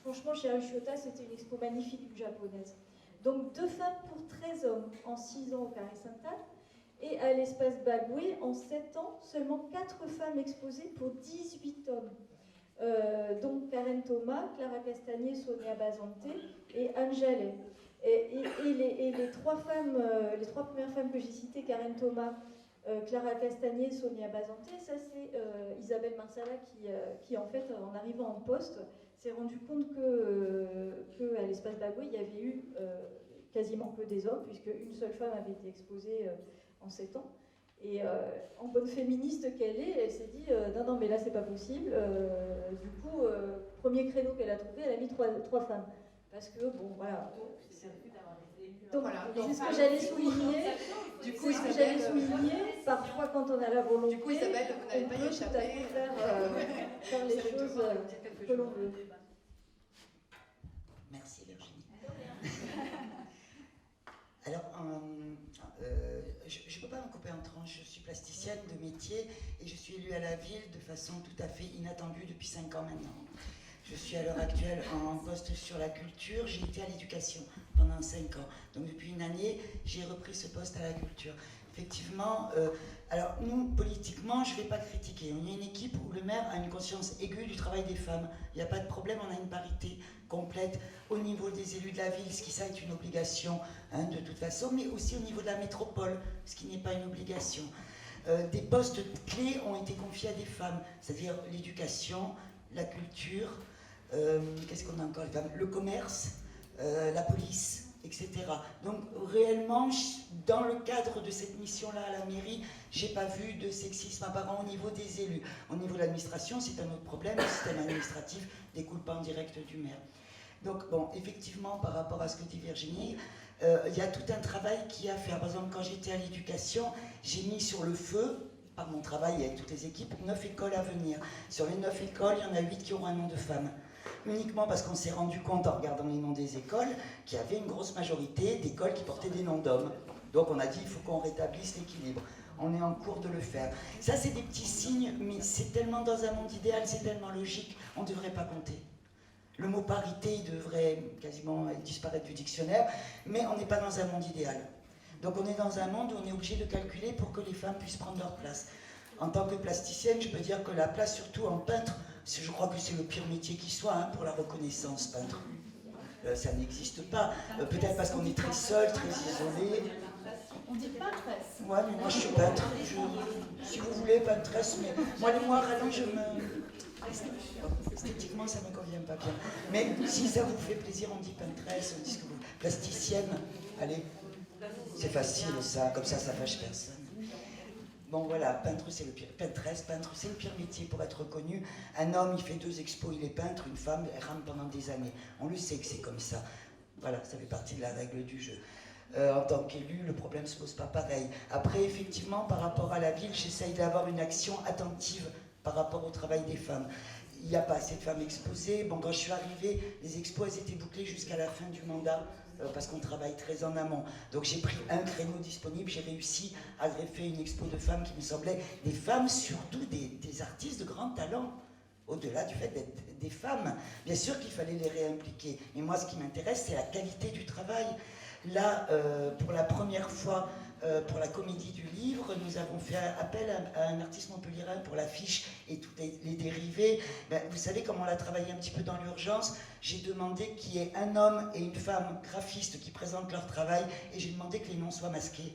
franchement, Chiharu Shiota, c'était une expo magnifique japonaise. Donc 2 femmes pour 13 hommes en 6 ans au Carré Sainte-Anne. Et à l'espace Bagoué, en 7 ans, seulement 4 femmes exposées pour 18 hommes. Donc Karen Thomas, Clara Castagnet, Sonia Bazante et Anjalay. Et les 3 femmes, les 3 premières femmes que j'ai citées, Karen Thomas, Clara Castagnet, Sonia Bazante, ça c'est Isabelle Marsala qui en fait, en arrivant en poste, s'est rendu compte que à l'espace Bagoué, il y avait eu quasiment que des hommes, puisque une seule femme avait été exposée en 7 ans. Et en bonne féministe qu'elle est, elle s'est dit non, mais là c'est pas possible. Du coup, premier créneau qu'elle a trouvé, elle a mis 3 femmes. Parce que, bon, voilà. Donc, c'est ce que j'allais souligner. Du coup, c'est ce que j'allais souligner. Parfois, quand on a la volonté, du coup, Isabelle, vous n'avez pas on peut tout à fait faire les choses que l'on veut. Merci Virginie. Alors, je ne peux pas me couper en tranches. Je suis plasticienne de métier et je suis élue à la ville de façon tout à fait inattendue depuis 5 ans maintenant. Je suis à l'heure actuelle en poste sur la culture. J'ai été à l'éducation pendant 5 ans. Donc depuis une année, j'ai repris ce poste à la culture. Effectivement, alors nous, politiquement, je ne vais pas critiquer. On est une équipe où le maire a une conscience aiguë du travail des femmes. Il n'y a pas de problème, on a une parité complète au niveau des élus de la ville, ce qui ça est une obligation de toute façon, mais aussi au niveau de la métropole, ce qui n'est pas une obligation. Des postes clés ont été confiés à des femmes, c'est-à-dire l'éducation, la culture, qu'est-ce qu'on a encore, le commerce, la police, etc. Donc réellement, dans le cadre de cette mission-là à la mairie, j'ai pas vu de sexisme apparent au niveau des élus. Au niveau de l'administration, c'est un autre problème, le système administratif ne découle pas en direct du maire. Donc bon, effectivement, par rapport à ce que dit Virginie, il y a tout un travail qui est à faire. Par exemple, quand j'étais à l'éducation, j'ai mis sur le feu, par mon travail avec toutes les équipes, 9 écoles à venir. Sur les 9 écoles, il y en a 8 qui auront un nom de femme. Uniquement parce qu'on s'est rendu compte en regardant les noms des écoles qu'il y avait une grosse majorité d'écoles qui portaient des noms d'hommes. Donc on a dit il faut qu'on rétablisse l'équilibre. On est en cours de le faire. Ça c'est des petits signes, mais c'est tellement dans un monde idéal, c'est tellement logique, on ne devrait pas compter. Le mot parité devrait quasiment disparaître du dictionnaire, mais on n'est pas dans un monde idéal. Donc on est dans un monde où on est obligé de calculer pour que les femmes puissent prendre leur place. En tant que plasticienne, je peux dire que la place, surtout en peintre, je crois que c'est le pire métier qui soit pour la reconnaissance, peintre. Ça n'existe pas. Peut-être parce qu'on est très seul, très isolé. On dit peintresse. Ouais, mais moi je suis peintre. Si vous voulez, peintresse, mais moi les mois rallonge, je me... Esthétiquement, ça ne me convient pas bien. Mais si ça vous fait plaisir, on dit peintresse, on dit ce que vous... Plasticienne, allez. C'est facile ça, comme ça fâche personne. Bon voilà, peintre c'est le pire, peintresse, peintre c'est le pire métier pour être reconnu. Un homme il fait 2 expos, il est peintre, une femme elle rame pendant des années. On le sait que c'est comme ça. Voilà, ça fait partie de la règle du jeu. En tant qu'élu, le problème ne se pose pas pareil. Après effectivement, par rapport à la ville, j'essaye d'avoir une action attentive par rapport au travail des femmes. Il n'y a pas assez de femmes exposées. Bon, quand je suis arrivée, les expos elles étaient bouclées jusqu'à la fin du mandat. Parce qu'on travaille très en amont. Donc j'ai pris un créneau disponible, j'ai réussi à greffer une expo de femmes qui me semblait des femmes, surtout des artistes de grand talent, au-delà du fait d'être des femmes. Bien sûr qu'il fallait les réimpliquer, mais moi ce qui m'intéresse c'est la qualité du travail. Là, pour la première fois, pour la comédie du livre, nous avons fait appel à un artiste montpelliérain pour l'affiche et tous les dérivés. Ben, vous savez comment on l'a travaillé un petit peu dans l'urgence. J'ai demandé qu'il y ait un homme et une femme graphistes qui présentent leur travail et j'ai demandé que les noms soient masqués.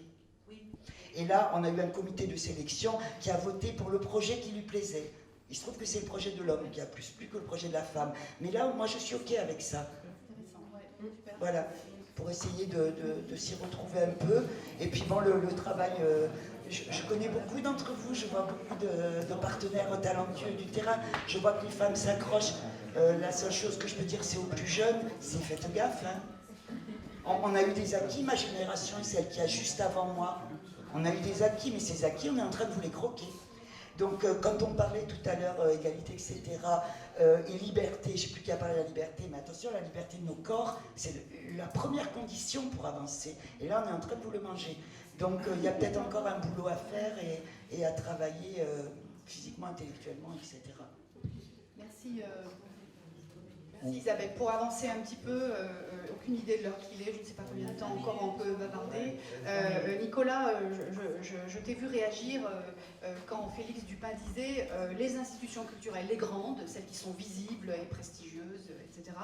Et là, on a eu un comité de sélection qui a voté pour le projet qui lui plaisait. Il se trouve que c'est le projet de l'homme qui a plus que le projet de la femme. Mais là, moi, je suis OK avec ça. Voilà, pour essayer de s'y retrouver un peu. Et puis bon, le travail, je connais beaucoup d'entre vous, je vois beaucoup de partenaires talentueux du terrain, je vois que les femmes s'accrochent. La seule chose que je peux dire, c'est aux plus jeunes, c'est faites gaffe. Hein. On a eu des acquis, ma génération et celle qui a juste avant moi. On a eu des acquis, mais ces acquis, on est en train de vous les croquer. Donc, quand on parlait tout à l'heure égalité, etc., et liberté, je ne sais plus qui a parlé de la liberté, mais attention, la liberté de nos corps, c'est la première condition pour avancer. Et là, on est en train de vous le manger. Donc, il y a peut-être encore un boulot à faire et à travailler physiquement, intellectuellement, etc. Merci. Merci Isabelle. Pour avancer un petit peu, aucune idée de l'heure qu'il est, je ne sais pas combien de temps encore on peut bavarder. Nicolas, je t'ai vu réagir quand Félix Dupin disait les institutions culturelles, les grandes, celles qui sont visibles et prestigieuses, etc.,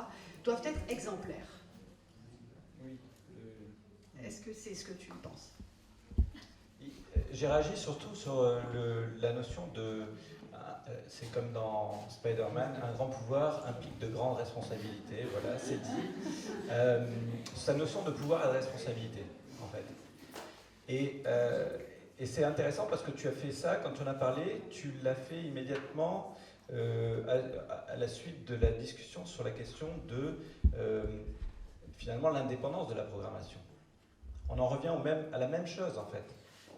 doivent être exemplaires. Oui. Est-ce que c'est ce que tu penses? J'ai réagi surtout sur la notion de... c'est comme dans Spider-Man, un grand pouvoir implique de grandes responsabilités, voilà, c'est dit. Sa notion de pouvoir et de responsabilité, en fait. Et c'est intéressant parce que tu as fait ça, quand on a parlé, tu l'as fait immédiatement à la suite de la discussion sur la question de, finalement, l'indépendance de la programmation. On en revient à la même chose, en fait.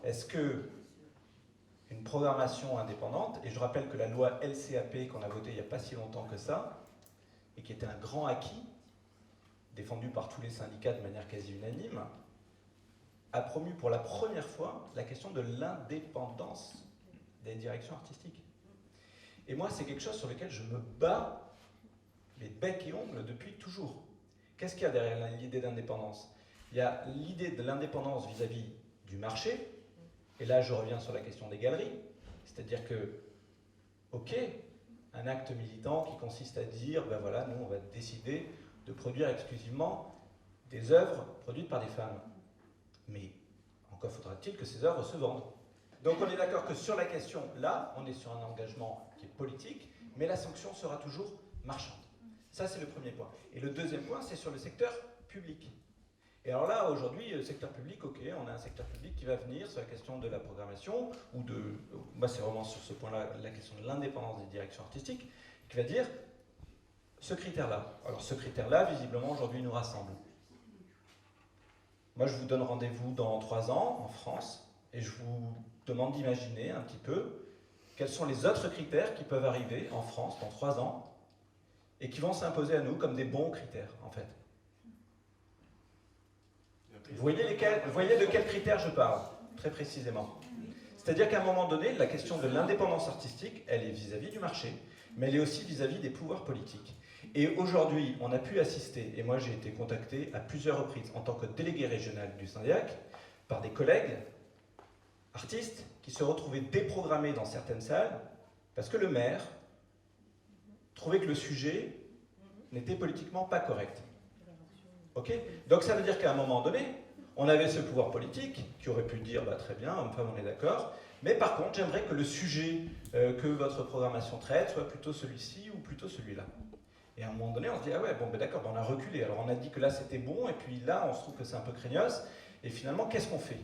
Est-ce que une programmation indépendante, et je rappelle que la loi LCAP qu'on a votée il n'y a pas si longtemps que ça, et qui était un grand acquis, défendu par tous les syndicats de manière quasi unanime, a promu pour la première fois la question de l'indépendance des directions artistiques. Et moi, c'est quelque chose sur lequel je me bats les becs et ongles depuis toujours. Qu'est-ce qu'il y a derrière l'idée d'indépendance? Il y a l'idée de l'indépendance vis-à-vis du marché. Et là, je reviens sur la question des galeries. C'est-à-dire que, ok, un acte militant qui consiste à dire, ben voilà, nous, on va décider de produire exclusivement des œuvres produites par des femmes. Mais encore faudra-t-il que ces œuvres se vendent. Donc on est d'accord que sur la question, là, on est sur un engagement qui est politique, mais la sanction sera toujours marchande. Ça, c'est le premier point. Et le deuxième point, c'est sur le secteur public. Et alors là, aujourd'hui, le secteur public, ok, on a un secteur public qui va venir sur la question de la programmation, ou de... Moi, c'est vraiment sur ce point-là, la question de l'indépendance des directions artistiques, qui va dire ce critère-là. Alors ce critère-là, visiblement, aujourd'hui, nous rassemble. Moi, je vous donne rendez-vous dans 3 ans, en France, et je vous demande d'imaginer un petit peu quels sont les autres critères qui peuvent arriver en France dans 3 ans, et qui vont s'imposer à nous comme des bons critères, en fait. Vous voyez de quels critères je parle, très précisément. C'est-à-dire qu'à un moment donné, la question de l'indépendance artistique, elle est vis-à-vis du marché, mais elle est aussi vis-à-vis des pouvoirs politiques. Et aujourd'hui, on a pu assister, et moi j'ai été contacté à plusieurs reprises en tant que délégué régional du SINDIAC, par des collègues artistes qui se retrouvaient déprogrammés dans certaines salles, parce que le maire trouvait que le sujet n'était politiquement pas correct. Okay. Donc ça veut dire qu'à un moment donné, on avait ce pouvoir politique qui aurait pu dire bah, très bien, homme-femme on est d'accord, mais par contre j'aimerais que le sujet que votre programmation traite soit plutôt celui-ci ou plutôt celui-là. Et à un moment donné on se dit ah ouais bon ben d'accord, ben on a reculé, alors on a dit que là c'était bon et puis là on se trouve que c'est un peu craignos et finalement qu'est-ce qu'on fait?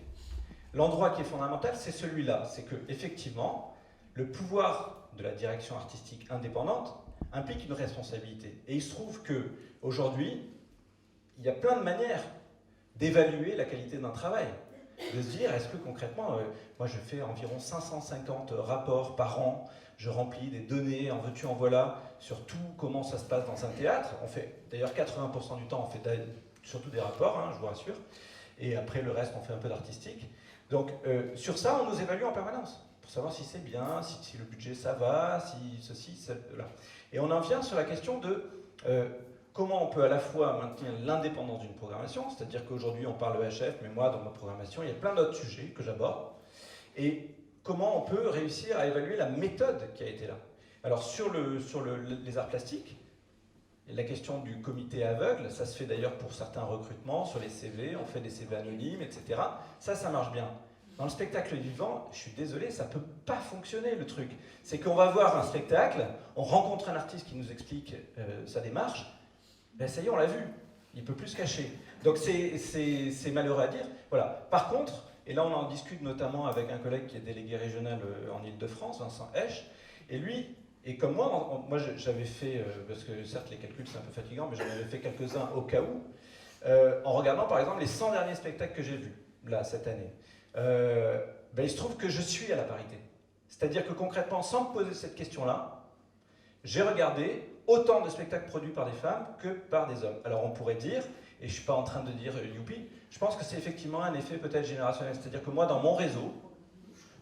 L'endroit qui est fondamental c'est celui-là, c'est que effectivement le pouvoir de la direction artistique indépendante implique une responsabilité. Et il se trouve que aujourd'hui il y a plein de manières d'évaluer la qualité d'un travail. De se dire, est-ce que concrètement, moi je fais environ 550 rapports par an, je remplis des données, en veux-tu, en voilà, sur tout comment ça se passe dans un théâtre. On fait, d'ailleurs 80% du temps, on fait surtout des rapports, hein, je vous rassure, et après le reste, on fait un peu d'artistique. Donc sur ça, on nous évalue en permanence, pour savoir si c'est bien, si le budget ça va, si ceci, cela. Et on en vient sur la question de... comment on peut à la fois maintenir l'indépendance d'une programmation, c'est-à-dire qu'aujourd'hui on parle EHF, mais moi dans ma programmation il y a plein d'autres sujets que j'aborde, et comment on peut réussir à évaluer la méthode qui a été là. Alors sur les arts plastiques, la question du comité aveugle, ça se fait d'ailleurs pour certains recrutements, sur les CV, on fait des CV anonymes, etc. Ça marche bien. Dans le spectacle vivant, je suis désolé, ça ne peut pas fonctionner le truc. C'est qu'on va voir un spectacle, on rencontre un artiste qui nous explique sa démarche, ben ça y est, on l'a vu, il ne peut plus se cacher. Donc c'est malheureux à dire. Voilà. Par contre, et là on en discute notamment avec un collègue qui est délégué régional en Ile-de-France, Vincent Esch, et lui, et comme moi j'avais fait, parce que certes les calculs c'est un peu fatigant, mais j'en avais fait quelques-uns au cas où, en regardant par exemple les 100 derniers spectacles que j'ai vus, là, cette année, il se trouve que je suis à la parité. C'est-à-dire que concrètement, sans me poser cette question-là, j'ai regardé autant de spectacles produits par des femmes que par des hommes. Alors on pourrait dire, et je ne suis pas en train de dire youpi, je pense que c'est effectivement un effet peut-être générationnel. C'est-à-dire que moi, dans mon réseau,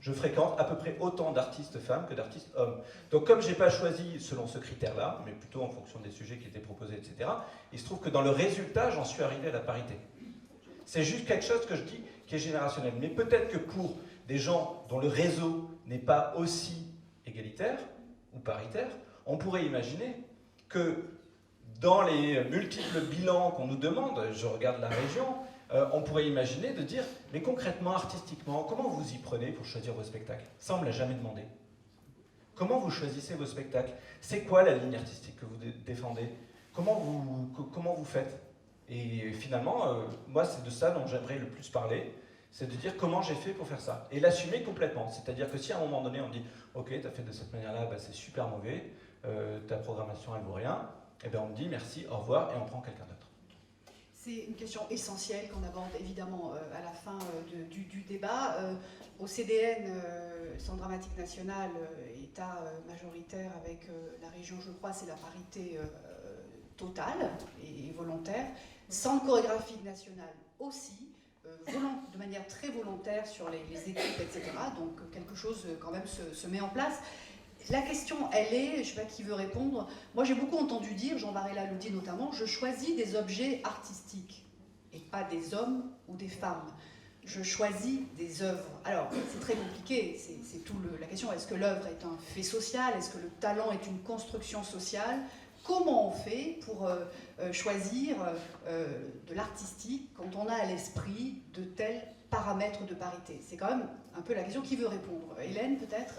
je fréquente à peu près autant d'artistes femmes que d'artistes hommes. Donc comme je n'ai pas choisi selon ce critère-là, mais plutôt en fonction des sujets qui étaient proposés, etc., il se trouve que dans le résultat, j'en suis arrivé à la parité. C'est juste quelque chose que je dis qui est générationnel. Mais peut-être que pour des gens dont le réseau n'est pas aussi égalitaire ou paritaire, on pourrait imaginer que dans les multiples bilans qu'on nous demande, je regarde la région, on pourrait imaginer de dire, mais concrètement, artistiquement, comment vous y prenez pour choisir vos spectacles? Ça, on ne me l'a jamais demandé. Comment vous choisissez vos spectacles? C'est quoi la ligne artistique que vous défendez? Comment vous faites? Et finalement, moi, c'est de ça dont j'aimerais le plus parler, c'est de dire comment j'ai fait pour faire ça. Et l'assumer complètement. C'est-à-dire que si à un moment donné, on dit, ok, tu as fait de cette manière-là, c'est super mauvais, ta programmation, elle vaut rien, et bien on me dit merci, au revoir, et on prend quelqu'un d'autre. C'est une question essentielle qu'on aborde évidemment à la fin du débat. Au CDN, Centre dramatique national, État majoritaire avec la région, je crois, c'est la parité totale et volontaire. Centre chorégraphique national aussi, de manière très volontaire sur les équipes, etc. Donc quelque chose quand même se met en place. La question, elle est, je ne sais pas qui veut répondre, moi j'ai beaucoup entendu dire, Jean Varela le dit notamment, je choisis des objets artistiques et pas des hommes ou des femmes. Je choisis des œuvres. Alors, c'est très compliqué, c'est tout la question, est-ce que l'œuvre est un fait social? Est-ce que le talent est une construction sociale? Comment on fait pour choisir de l'artistique quand on a à l'esprit de tels paramètres de parité? C'est quand même un peu la question, qui veut répondre? Hélène, peut-être?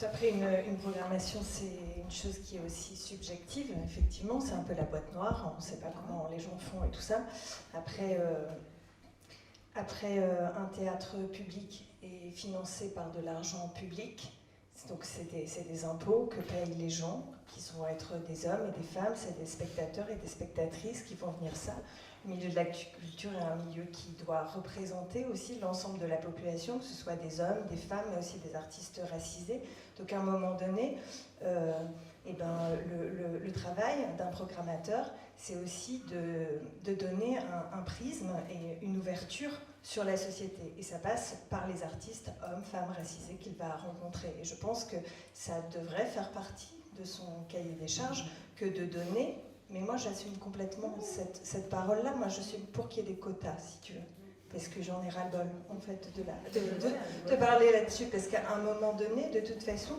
Après, une programmation, c'est une chose qui est aussi subjective, effectivement, c'est un peu la boîte noire, on ne sait pas comment les gens font et tout ça. Après, un théâtre public est financé par de l'argent public, donc c'est des impôts que payent les gens, qui vont être des hommes et des femmes, c'est des spectateurs et des spectatrices qui vont venir ça. Le milieu de la culture est un milieu qui doit représenter aussi l'ensemble de la population, que ce soit des hommes, des femmes, mais aussi des artistes racisés. Donc à un moment donné, le travail d'un programmateur, c'est aussi de donner un prisme et une ouverture sur la société. Et ça passe par les artistes, hommes, femmes racisés qu'il va rencontrer. Et je pense que ça devrait faire partie de son cahier des charges que de donner. Mais moi, j'assume complètement cette parole-là. Moi, je suis pour qu'il y ait des quotas, si tu veux. Parce que j'en ai ras-le-bol, en fait, de parler là-dessus. Parce qu'à un moment donné, de toute façon,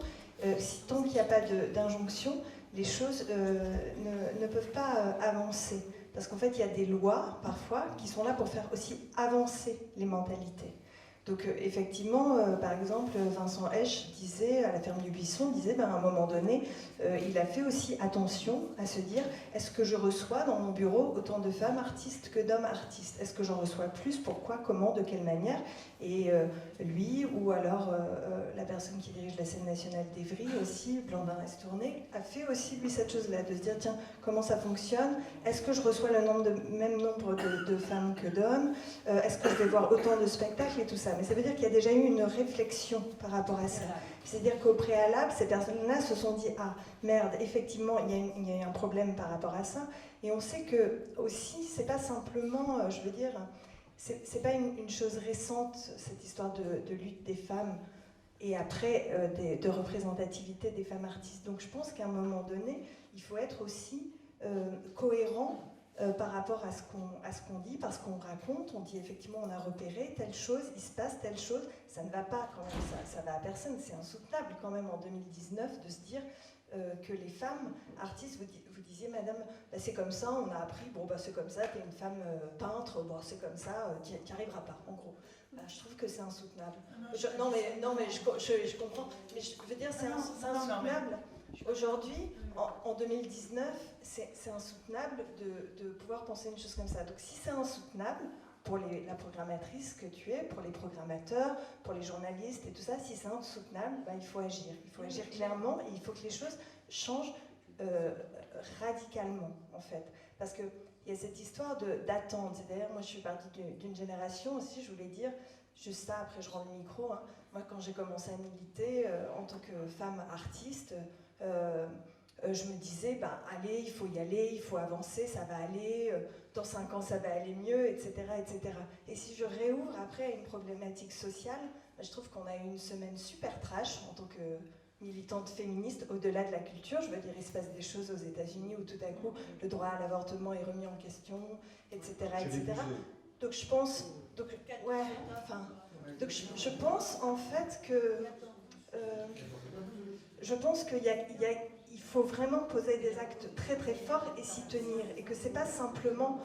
tant qu'il n'y a pas d'injonction, les choses ne peuvent pas avancer. Parce qu'en fait, il y a des lois, parfois, qui sont là pour faire aussi avancer les mentalités. Donc effectivement, par exemple, Vincent Esch disait, à la ferme du Buisson, disait, à un moment donné, il a fait aussi attention à se dire, est-ce que je reçois dans mon bureau autant de femmes artistes que d'hommes artistes? Est-ce que j'en reçois plus? Pourquoi? Comment? De quelle manière? Et lui, ou alors la personne qui dirige la scène nationale d'Evry aussi, Blandin Estourné, a fait aussi lui cette chose-là, de se dire, tiens, comment ça fonctionne? Est-ce que je reçois le même nombre de femmes que d'hommes? Est-ce que je vais voir autant de spectacles et tout ça? Mais ça veut dire qu'il y a déjà eu une réflexion par rapport à ça. C'est-à-dire qu'au préalable, ces personnes-là se sont dit « Ah, merde, effectivement, il y a un problème par rapport à ça. » Et on sait que, aussi, c'est pas simplement, je veux dire, c'est pas une chose récente, cette histoire de lutte des femmes et après de représentativité des femmes artistes. Donc je pense qu'à un moment donné, il faut être aussi cohérent par rapport à ce qu'on dit, parce qu'on raconte, on dit effectivement on a repéré telle chose, il se passe telle chose, ça ne va pas quand même, ça va à personne, c'est insoutenable quand même en 2019 de se dire que les femmes artistes, vous disiez madame, c'est comme ça, on a appris, c'est comme ça, t'es une femme peintre, c'est comme ça, t'y arriveras pas en gros. Je trouve que c'est insoutenable. Non mais je comprends, mais je veux dire c'est insoutenable. Aujourd'hui, en 2019, c'est insoutenable de pouvoir penser une chose comme ça. Donc si c'est insoutenable pour la programmatrice que tu es, pour les programmateurs, pour les journalistes et tout ça, si c'est insoutenable, il faut agir. Il faut agir clairement et il faut que les choses changent radicalement, en fait. Parce qu'il y a cette histoire d'attente. D'ailleurs, moi, je suis partie d'une génération aussi, je voulais dire, juste ça, après je rends le micro. Hein. Moi, quand j'ai commencé à militer en tant que femme artiste, je me disais, allez, il faut y aller, il faut avancer, ça va aller, dans 5 ans, ça va aller mieux, etc., etc. Et si je réouvre après une problématique sociale, je trouve qu'on a eu une semaine super trash en tant que militante féministe, au-delà de la culture. Je veux dire, il se passe des choses aux États-Unis où tout à coup, le droit à l'avortement est remis en question, etc., etc. Donc je pense... Donc je pense en fait que... je pense qu'il faut vraiment poser des actes très très forts et s'y tenir. Et que c'est pas simplement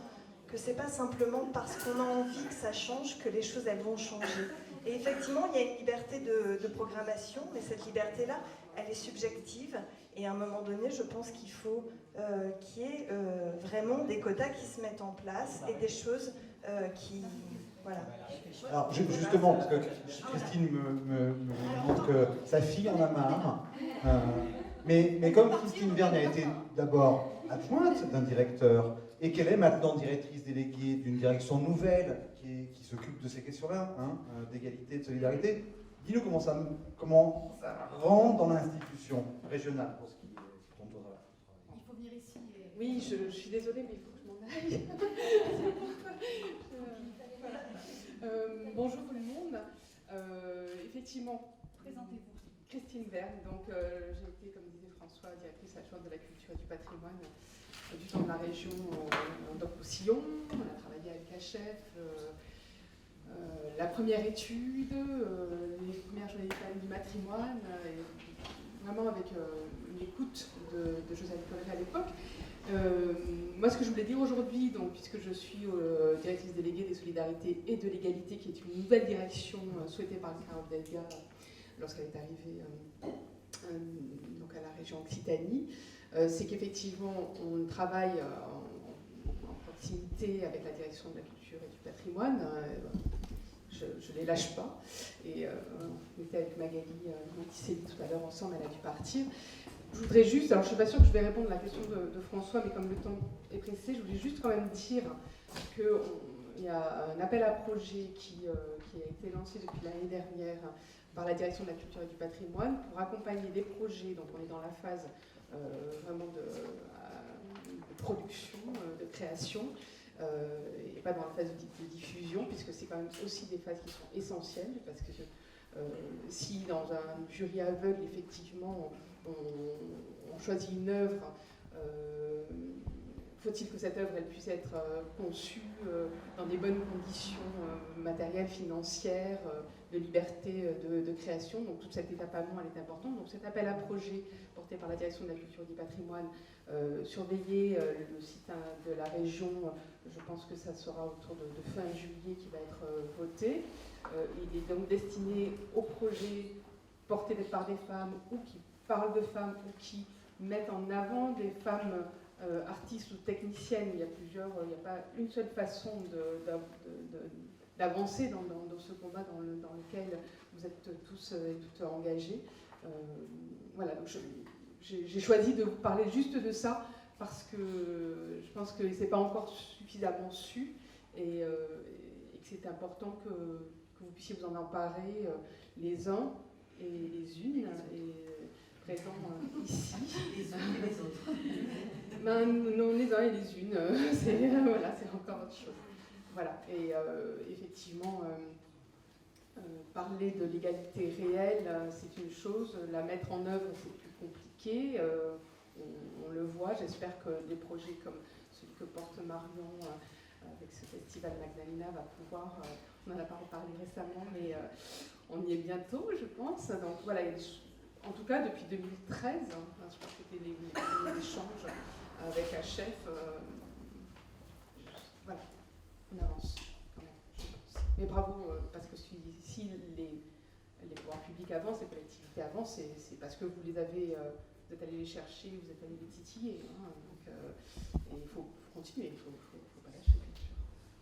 parce qu'on a envie que ça change que les choses elles vont changer. Et effectivement, il y a une liberté de programmation, mais cette liberté-là, elle est subjective. Et à un moment donné, je pense qu'il faut qu'il y ait vraiment des quotas qui se mettent en place et des choses qui... Voilà. Alors justement, parce que Christine me montre que sa fille en a marre, mais comme Christine Verne a été d'abord adjointe d'un directeur et qu'elle est maintenant directrice déléguée d'une direction nouvelle qui s'occupe de ces questions-là, d'égalité, de solidarité, dis-nous comment ça rentre dans l'institution régionale pour ce qui tombe au travail. Il faut venir ici. Oui, je suis désolée, mais il faut que je m'en aille. Bonjour tout le monde. Effectivement, présentez-vous. Christine Verne, donc j'ai été, comme disait François, directrice adjointe de la culture et du patrimoine du temps de la région Languedoc-Roussillon. On a travaillé avec HF, la première étude, les premières journées du matrimoine, et vraiment avec une écoute de Joseph Collet à l'époque. Moi, ce que je voulais dire aujourd'hui, donc, puisque je suis directrice déléguée des solidarités et de l'égalité, qui est une nouvelle direction souhaitée par Carole Delga lorsqu'elle est arrivée donc à la région Occitanie, c'est qu'effectivement, on travaille en proximité avec la direction de la culture et du patrimoine. Je ne les lâche pas. Et on était avec Magali Monticelli tout à l'heure ensemble, elle a dû partir. Je voudrais juste, alors je ne suis pas sûre que je vais répondre à la question de François, mais comme le temps est pressé, je voulais juste quand même dire qu'il y a un appel à projet qui a été lancé depuis l'année dernière par la direction de la culture et du patrimoine pour accompagner des projets, donc on est dans la phase vraiment de production, de création, et pas dans la phase de diffusion, puisque c'est quand même aussi des phases qui sont essentielles, parce que si dans un jury aveugle, effectivement, on choisit une œuvre, faut-il que cette œuvre elle puisse être conçue dans des bonnes conditions matérielles, financières, de liberté de création. Donc toute cette étape amont elle est importante. Donc cet appel à projet porté par la direction de la culture et du patrimoine, surveiller le site de la région, je pense que ça sera autour de fin juillet qui va être voté. Il est donc destiné aux projets portés par des femmes ou qui parlent de femmes ou qui mettent en avant des femmes artistes ou techniciennes. Il n'y a pas une seule façon d'avancer dans ce combat dans lequel vous êtes tous et toutes engagés. Voilà, donc j'ai choisi de vous parler juste de ça parce que je pense que ce n'est pas encore suffisamment su et que c'est important que vous puissiez vous en emparer les uns et les unes, et présents ici. Les uns et les autres. Non, les uns et les unes, c'est encore autre chose. Voilà, et effectivement, parler de l'égalité réelle, c'est une chose, la mettre en œuvre, c'est plus compliqué. On le voit, j'espère que des projets comme celui que porte Marion avec ce festival Magdalena va pouvoir, on en a pas reparlé récemment, mais on y est bientôt, je pense. Donc voilà, en tout cas depuis 2013, je pense que c'était les échanges avec HF, voilà, on avance quand même, je pense. Mais bravo, parce que si les pouvoirs publics avancent, les collectivités avancent, c'est parce que vous êtes allés les chercher, vous êtes allés les titiller. Donc, et il faut continuer, il ne faut pas lâcher, bien sûr.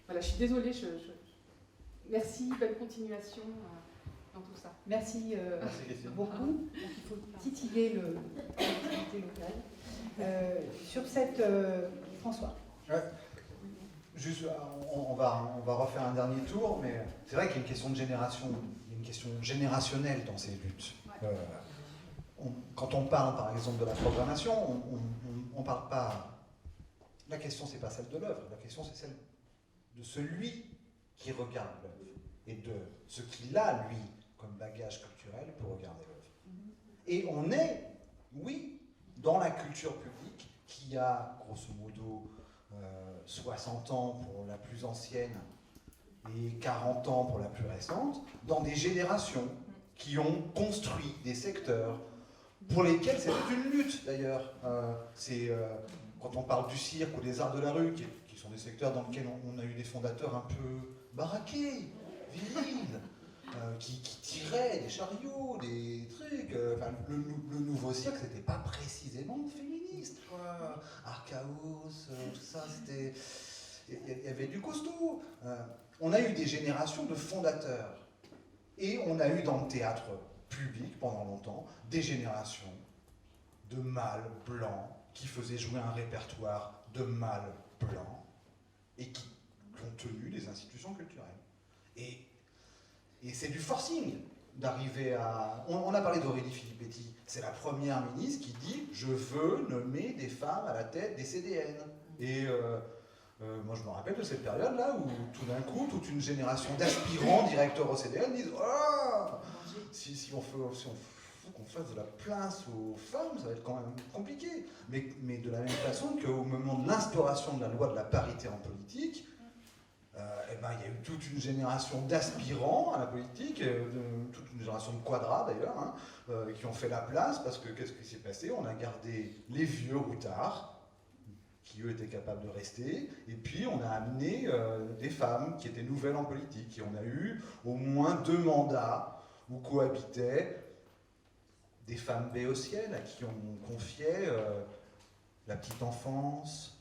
Voilà, je suis désolée, merci, bonne continuation. dans tout ça. Merci, Christine. beaucoup. Donc, il faut titiller l'activité locale. Sur cette... François. Ouais. Juste, on va refaire un dernier tour, mais c'est vrai qu'il y a une question de génération, il y a une question générationnelle dans ces luttes. Quand on parle par exemple de la programmation, on parle pas. La question c'est pas celle de l'œuvre, la question c'est celle de celui qui regarde l'œuvre et de ce qu'il a lui comme bagage culturel pour regarder l'œuvre. Et on est, oui, dans la culture publique qui a grosso modo 60 ans pour la plus ancienne et 40 ans pour la plus récente, dans des générations qui ont construit des secteurs pour lesquels c'est toute une lutte d'ailleurs. Quand on parle du cirque ou des arts de la rue, qui sont des secteurs dans lesquels on a eu des fondateurs un peu baraqués, virils, qui tiraient des chariots, des trucs. Le nouveau cirque, c'était pas précisément féministe, quoi. Archaos, tout ça, c'était... Il y avait du costaud. On a eu des générations de fondateurs. Et on a eu dans le théâtre public, pendant longtemps, des générations de mâles blancs qui faisaient jouer un répertoire de mâles blancs et qui ont tenu des institutions culturelles. Et c'est du forcing d'arriver à... On a parlé d'Aurélie Filippetti, c'est la première ministre qui dit « Je veux nommer des femmes à la tête des CDN ». Et moi je me rappelle de cette période-là où tout d'un coup, toute une génération d'aspirants directeurs au CDN disent « Oh, si on faut qu'on fasse de la place aux femmes, ça va être quand même compliqué ». Mais de la même façon qu'au moment de l'instauration de la loi de la parité en politique, il y a eu toute une génération d'aspirants à la politique, toute une génération de quadras d'ailleurs, qui ont fait la place, parce que qu'est-ce qui s'est passé? On a gardé les vieux routards, qui eux étaient capables de rester, et puis on a amené des femmes qui étaient nouvelles en politique, et on a eu au moins 2 mandats où cohabitaient des femmes béotiennes à qui on confiait la petite enfance,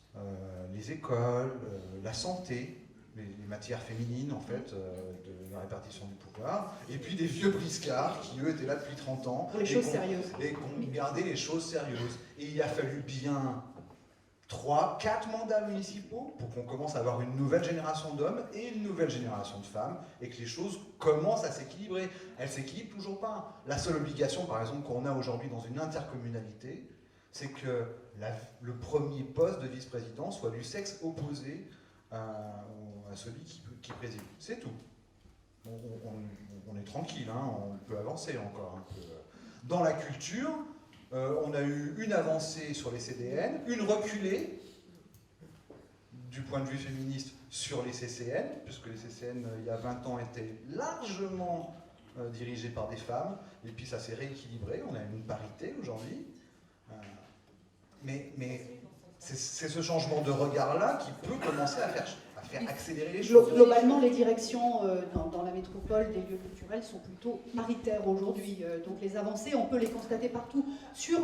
les écoles, la santé, les matières féminines en fait, de la répartition du pouvoir, et puis des vieux briscards qui eux étaient là depuis 30 ans pour les choses sérieuses. Et qu'on gardait les choses sérieuses. Et il a fallu bien 3, 4 mandats municipaux pour qu'on commence à avoir une nouvelle génération d'hommes et une nouvelle génération de femmes, et que les choses commencent à s'équilibrer. Elles s'équilibrent toujours pas. La seule obligation, par exemple, qu'on a aujourd'hui dans une intercommunalité, c'est que le premier poste de vice-président soit du sexe opposé à celui qui préside. C'est tout. On est tranquille, on peut avancer encore un peu. Dans la culture, on a eu une avancée sur les CDN, une reculée du point de vue féministe sur les CCN, puisque les CCN, il y a 20 ans, étaient largement dirigés par des femmes, et puis ça s'est rééquilibré, on a une parité aujourd'hui. Mais c'est ce changement de regard-là qui peut commencer à faire accélérer les choses. Globalement, les directions dans la métropole des lieux culturels sont plutôt paritaires aujourd'hui. Donc les avancées, on peut les constater partout. Sur...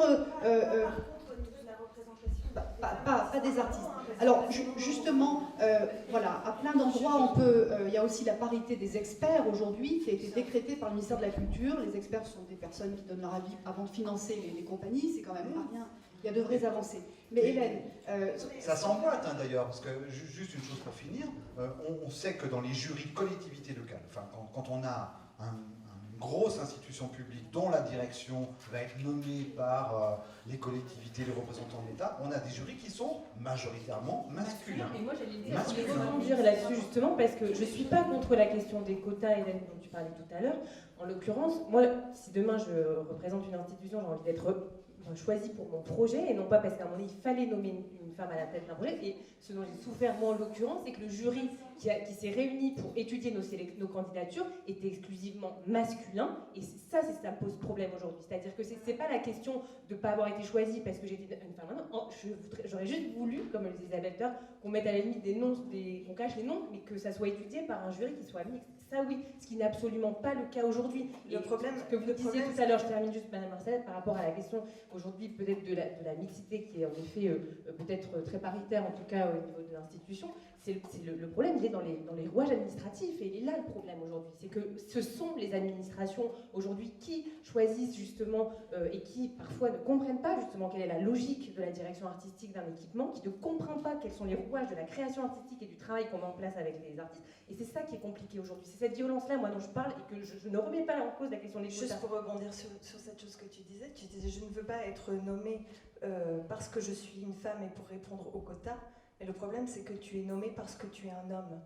pas des artistes. Alors justement, voilà, à plein d'endroits, il y a aussi la parité des experts aujourd'hui qui a été décrétée par le ministère de la Culture. Les experts sont des personnes qui donnent leur avis avant de financer les compagnies. C'est quand même pas rien. Il y a de vraies avancées. Mais Hélène... Ça s'emboîte d'ailleurs, parce que juste une chose pour finir, on sait que dans les jurys de collectivités locales, quand on a une grosse institution publique dont la direction va être nommée par les collectivités, les représentants de l'État, on a des jurys qui sont majoritairement masculins. Et moi j'allais rebondir là-dessus justement parce que je ne suis pas contre la question des quotas, Hélène, dont tu parlais tout à l'heure. En l'occurrence, moi, si demain je représente une institution, j'ai envie d'être choisie pour mon projet, et non pas parce qu'à un moment donné, il fallait nommer une femme à la tête d'un projet. Et ce dont j'ai souffert, moi, en l'occurrence, c'est que le jury qui s'est réuni pour étudier nos candidatures était exclusivement masculin, et ça me pose problème aujourd'hui. C'est-à-dire que c'est pas la question de ne pas avoir été choisie parce que j'étais une femme. Non, j'aurais juste voulu, comme le disait Isabelle Theur, qu'on mette à la limite des noms, qu'on cache les noms, mais que ça soit étudié par un jury qui soit mixte. Ça oui, ce qui n'est absolument pas le cas aujourd'hui. Le problème, ce que vous disiez tout à l'heure, je termine juste, Madame Marcel, par rapport à la question aujourd'hui peut-être de la mixité qui est en effet peut-être très paritaire, en tout cas au niveau de l'institution, le problème, il est dans les rouages administratifs, et il est là le problème aujourd'hui. C'est que ce sont les administrations aujourd'hui qui choisissent justement, et qui parfois ne comprennent pas justement quelle est la logique de la direction artistique d'un équipement, qui ne comprennent pas quels sont les rouages de la création artistique et du travail qu'on met en place avec les artistes. Et c'est ça qui est compliqué aujourd'hui. C'est cette violence-là, moi, dont je parle, et que je ne remets pas en cause la question des quotas. Juste pour rebondir sur cette chose que tu disais je ne veux pas être nommée parce que je suis une femme et pour répondre aux quotas. Mais le problème, c'est que tu es nommé parce que tu es un homme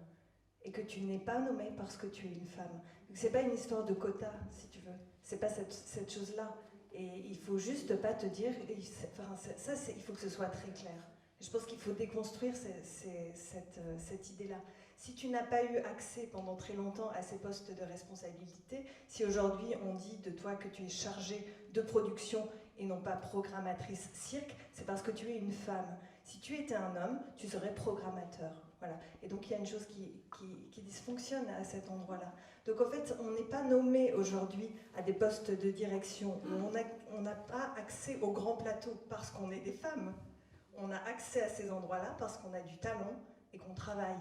et que tu n'es pas nommé parce que tu es une femme. Donc c'est pas une histoire de quota, si tu veux. C'est pas cette chose-là. Et il faut juste pas te dire. Il faut que ce soit très clair. Et je pense qu'il faut déconstruire cette idée-là. Si tu n'as pas eu accès pendant très longtemps à ces postes de responsabilité, si aujourd'hui on dit de toi que tu es chargée de production et non pas programmatrice cirque, c'est parce que tu es une femme. Si tu étais un homme, tu serais programmateur. Voilà. Et donc il y a une chose qui dysfonctionne à cet endroit-là. Donc en fait, on n'est pas nommé aujourd'hui à des postes de direction. On n'a pas accès au grand plateau parce qu'on est des femmes. On a accès à ces endroits-là parce qu'on a du talent et qu'on travaille.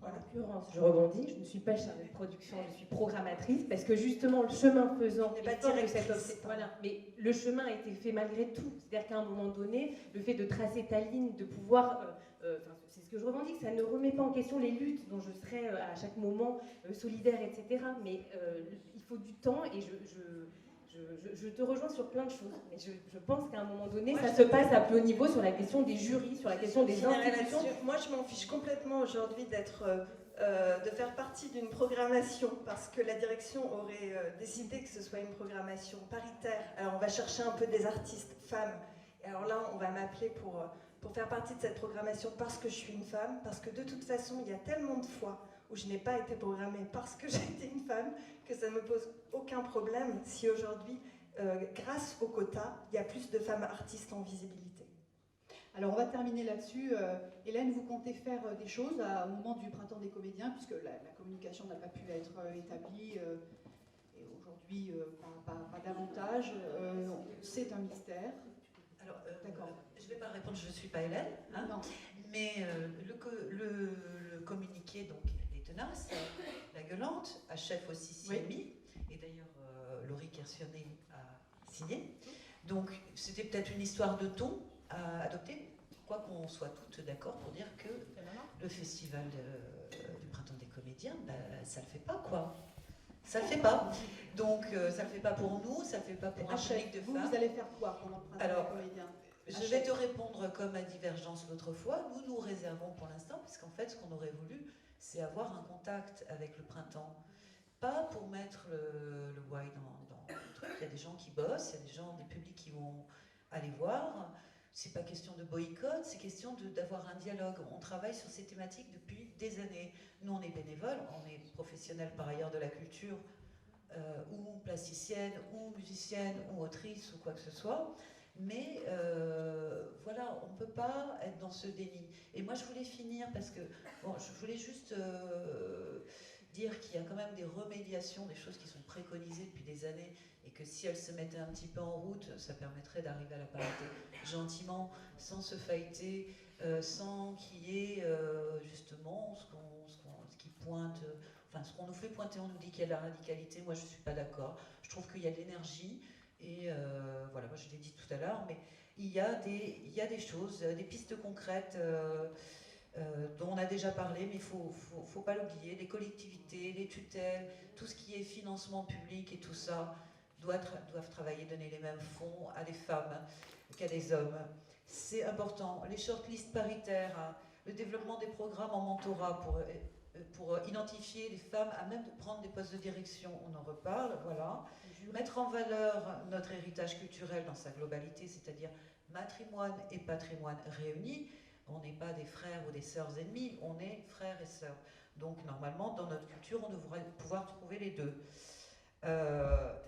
Voilà. En l'occurrence, je rebondis, je ne suis pas chargée de production, je suis programmatrice, parce que justement le chemin faisant, mais le chemin a été fait malgré tout. C'est-à-dire qu'à un moment donné, le fait de tracer ta ligne, de pouvoir, c'est ce que je revendique, ça ne remet pas en question les luttes dont je serai à chaque moment solidaire, etc. Mais il faut du temps, et je te rejoins sur plein de choses, mais je pense qu'à un moment donné, ça se passe à plus haut niveau sur la question des jurys, sur la question des institutions. Moi, je m'en fiche complètement aujourd'hui de faire partie d'une programmation, parce que la direction aurait décidé que ce soit une programmation paritaire. Alors, on va chercher un peu des artistes femmes. Et alors là, on va m'appeler pour faire partie de cette programmation parce que je suis une femme, parce que de toute façon, il y a tellement de fois où je n'ai pas été programmée parce que j'étais une femme, que ça ne me pose aucun problème si aujourd'hui, grâce au quota, il y a plus de femmes artistes en visibilité. Alors on va terminer là-dessus. Hélène, vous comptez faire des choses au moment du Printemps des comédiens, puisque la communication n'a pas pu être établie, et aujourd'hui pas davantage. C'est un mystère. Alors, je ne vais pas répondre, je ne suis pas Hélène, hein, non. Mais le communiqué, donc, est tenace, la gueulante, à chef aussi CMI, et d'ailleurs Laurie Kersionnet a signé. Donc c'était peut-être une histoire de ton à adopter, quoi qu'on soit toutes d'accord pour dire que le festival du Printemps des comédiens, ça ne le fait pas, quoi. Ça ne le fait pas. Donc ça ne le fait pas pour nous, ça ne le fait pas pour un public de femmes. Vous allez faire quoi pendant le Printemps des comédiens? Je vais te répondre comme à Divergence l'autre fois. Nous réservons pour l'instant, parce qu'en fait, ce qu'on aurait voulu, c'est avoir un contact avec le printemps. Pas pour mettre le why dans le truc. Il y a des gens qui bossent, il y a des gens, des publics qui vont aller voir. C'est pas question de boycott, c'est question d'avoir un dialogue. On travaille sur ces thématiques depuis des années. Nous, on est bénévoles, on est professionnels par ailleurs de la culture, ou plasticienne, ou musicienne, ou autrice, ou quoi que ce soit. Mais voilà, on ne peut pas être dans ce déni. Et moi, je voulais finir parce que, bon, je voulais juste dire qu'il y a quand même des remédiations, des choses qui sont préconisées depuis des années, et que si elles se mettaient un petit peu en route, ça permettrait d'arriver à la parité gentiment, sans se failliter, sans qu'il y ait justement ce qui pointe, enfin ce qu'on nous fait pointer, on nous dit qu'il y a de la radicalité. Moi, je ne suis pas d'accord. Je trouve qu'il y a de l'énergie. Et voilà, moi je l'ai dit tout à l'heure, mais il y a des choses, des pistes concrètes dont on a déjà parlé, mais il ne faut pas l'oublier. Les collectivités, les tutelles, tout ce qui est financement public et tout ça, doivent travailler, donner les mêmes fonds à des femmes qu'à des hommes. C'est important. Les shortlists paritaires, hein, le développement des programmes en mentorat pour identifier les femmes à même de prendre des postes de direction, on en reparle, voilà. Mettre en valeur notre héritage culturel dans sa globalité, c'est-à-dire matrimoine et patrimoine réunis. On n'est pas des frères ou des sœurs ennemis, on est frères et sœurs. Donc normalement, dans notre culture, on devrait pouvoir trouver les deux.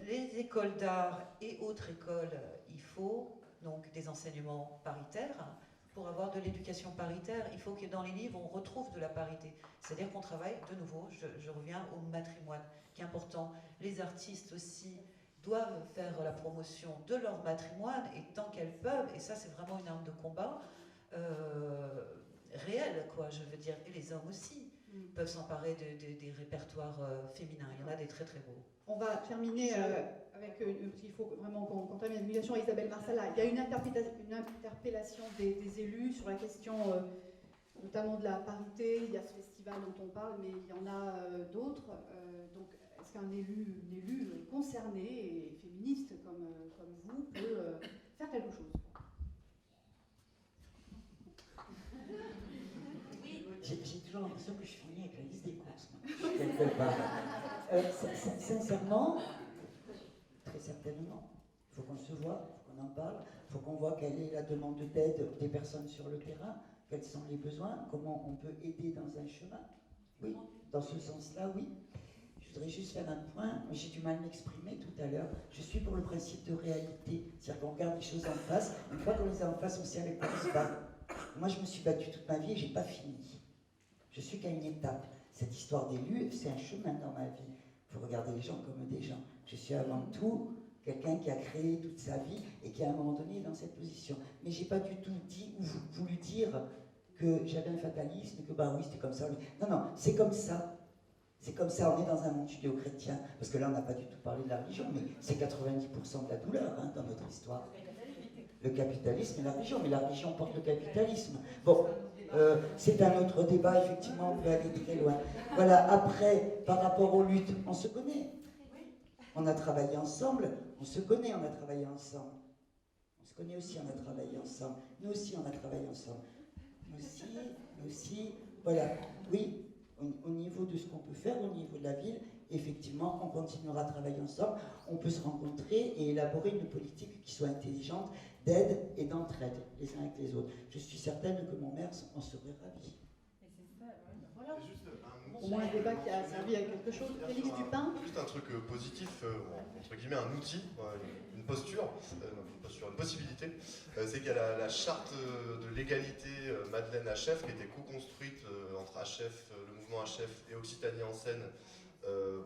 Les écoles d'art et autres écoles, il faut donc des enseignements paritaires. Pour avoir de l'éducation paritaire, il faut que dans les livres, on retrouve de la parité. C'est-à-dire qu'on travaille, de nouveau, je reviens au matrimoine, qui est important. Les artistes aussi doivent faire la promotion de leur matrimoine, et tant qu'elles peuvent, et ça c'est vraiment une arme de combat, réel, quoi, je veux dire. Et les hommes aussi peuvent s'emparer des répertoires féminins. Il y en a des très très beaux. On va terminer avec, il faut vraiment qu'on termine l'invitation à Isabelle Marsala. Il y a une interpellation des élus sur la question notamment de la parité. Il y a ce festival dont on parle, mais il y en a d'autres. Donc, est-ce qu'un élu, une élue concernée et féministe comme vous peut faire quelque chose? J'ai toujours l'impression que je finis avec la liste des courses, quelque part. Sincèrement, très certainement, il faut qu'on se voit, il faut qu'on en parle, il faut qu'on voit quelle est la demande d'aide des personnes sur le terrain, quels sont les besoins, comment on peut aider dans un chemin. Oui, dans ce sens-là, oui. Je voudrais juste faire un point, j'ai du mal à m'exprimer tout à l'heure. Je suis pour le principe de réalité, c'est-à-dire qu'on regarde les choses en face, une fois qu'on les a en face, on sait avec quoi on se bat. Moi, je me suis battue toute ma vie et j'ai pas fini. Je suis qu'à une étape. Cette histoire d'élu, c'est un chemin dans ma vie. Il faut regarder les gens comme des gens. Je suis avant tout quelqu'un qui a créé toute sa vie et qui à un moment donné est dans cette position. Mais j'ai pas du tout dit ou voulu dire que j'avais un fatalisme, que bah oui, c'était comme ça. Non, non, c'est comme ça. C'est comme ça, on est dans un monde judéo-chrétien. Parce que là, on n'a pas du tout parlé de la religion, mais c'est 90% de la douleur dans notre histoire. Le capitalisme et la religion, mais la religion porte le capitalisme. Bon, c'est un autre débat, effectivement, on peut aller très loin. Voilà, après, par rapport aux luttes, on se connaît. On a travaillé ensemble, on se connaît, on a travaillé ensemble. On se connaît aussi, on a travaillé ensemble. Nous aussi, on a travaillé ensemble. Nous aussi, voilà. Oui, au niveau de ce qu'on peut faire, au niveau de la ville, effectivement, on continuera à travailler ensemble. On peut se rencontrer et élaborer une politique qui soit intelligente, d'aide et d'entraide, les uns avec les autres. Je suis certaine que mon maire en serait ravi. Voilà. Au moins un débat qui a servi à quelque chose. Félix Dupin. Juste un truc positif, entre guillemets un outil, une posture, une possibilité, c'est qu'il y a la charte de l'égalité Madeleine HF qui a été co-construite entre HF, le mouvement HF et Occitanie en Seine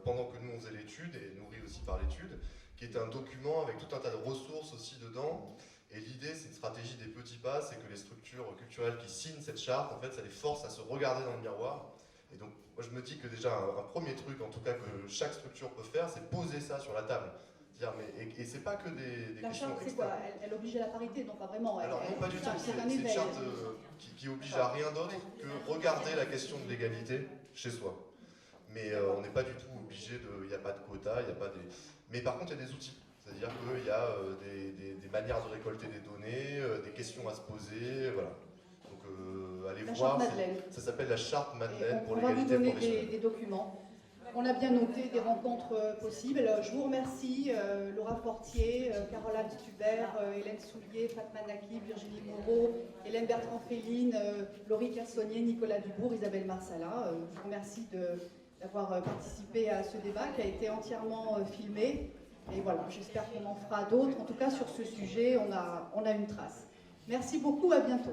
pendant que nous on faisait l'étude et nourri aussi par l'étude, qui est un document avec tout un tas de ressources aussi dedans. Et l'idée, c'est une stratégie des petits pas, c'est que les structures culturelles qui signent cette charte, en fait, ça les force à se regarder dans le miroir. Et donc, moi, je me dis que déjà, un premier truc, en tout cas, que chaque structure peut faire, c'est poser ça sur la table. Dire, et c'est pas que des la questions charte, c'est quoi? Elle oblige à la parité, non pas vraiment. Alors non, pas du tout. C'est une charte qui oblige à rien d'autre que regarder la question de l'égalité chez soi. Mais on n'est pas du tout obligé de... Il n'y a pas de quota, il n'y a pas des... Mais par contre, il y a des outils. C'est-à-dire qu'il y a des manières de récolter des données, des questions à se poser, voilà. Donc allez la voir, ça s'appelle la charte Madeleine pour l'égalité professionnelle. On va vous donner des documents. On a bien noté des rencontres possibles. Je vous remercie, Laura Fortier, Caroline Stubert, Hélène Soulier, Fatma Naki, Virginie Moreau, Hélène Bertrand-Féline, Laurie Cassonnier, Nicolas Dubourg, Isabelle Marsala. Je vous remercie d'avoir participé à ce débat qui a été entièrement filmé. Et voilà, j'espère qu'on en fera d'autres. En tout cas, sur ce sujet, on a une trace. Merci beaucoup, à bientôt.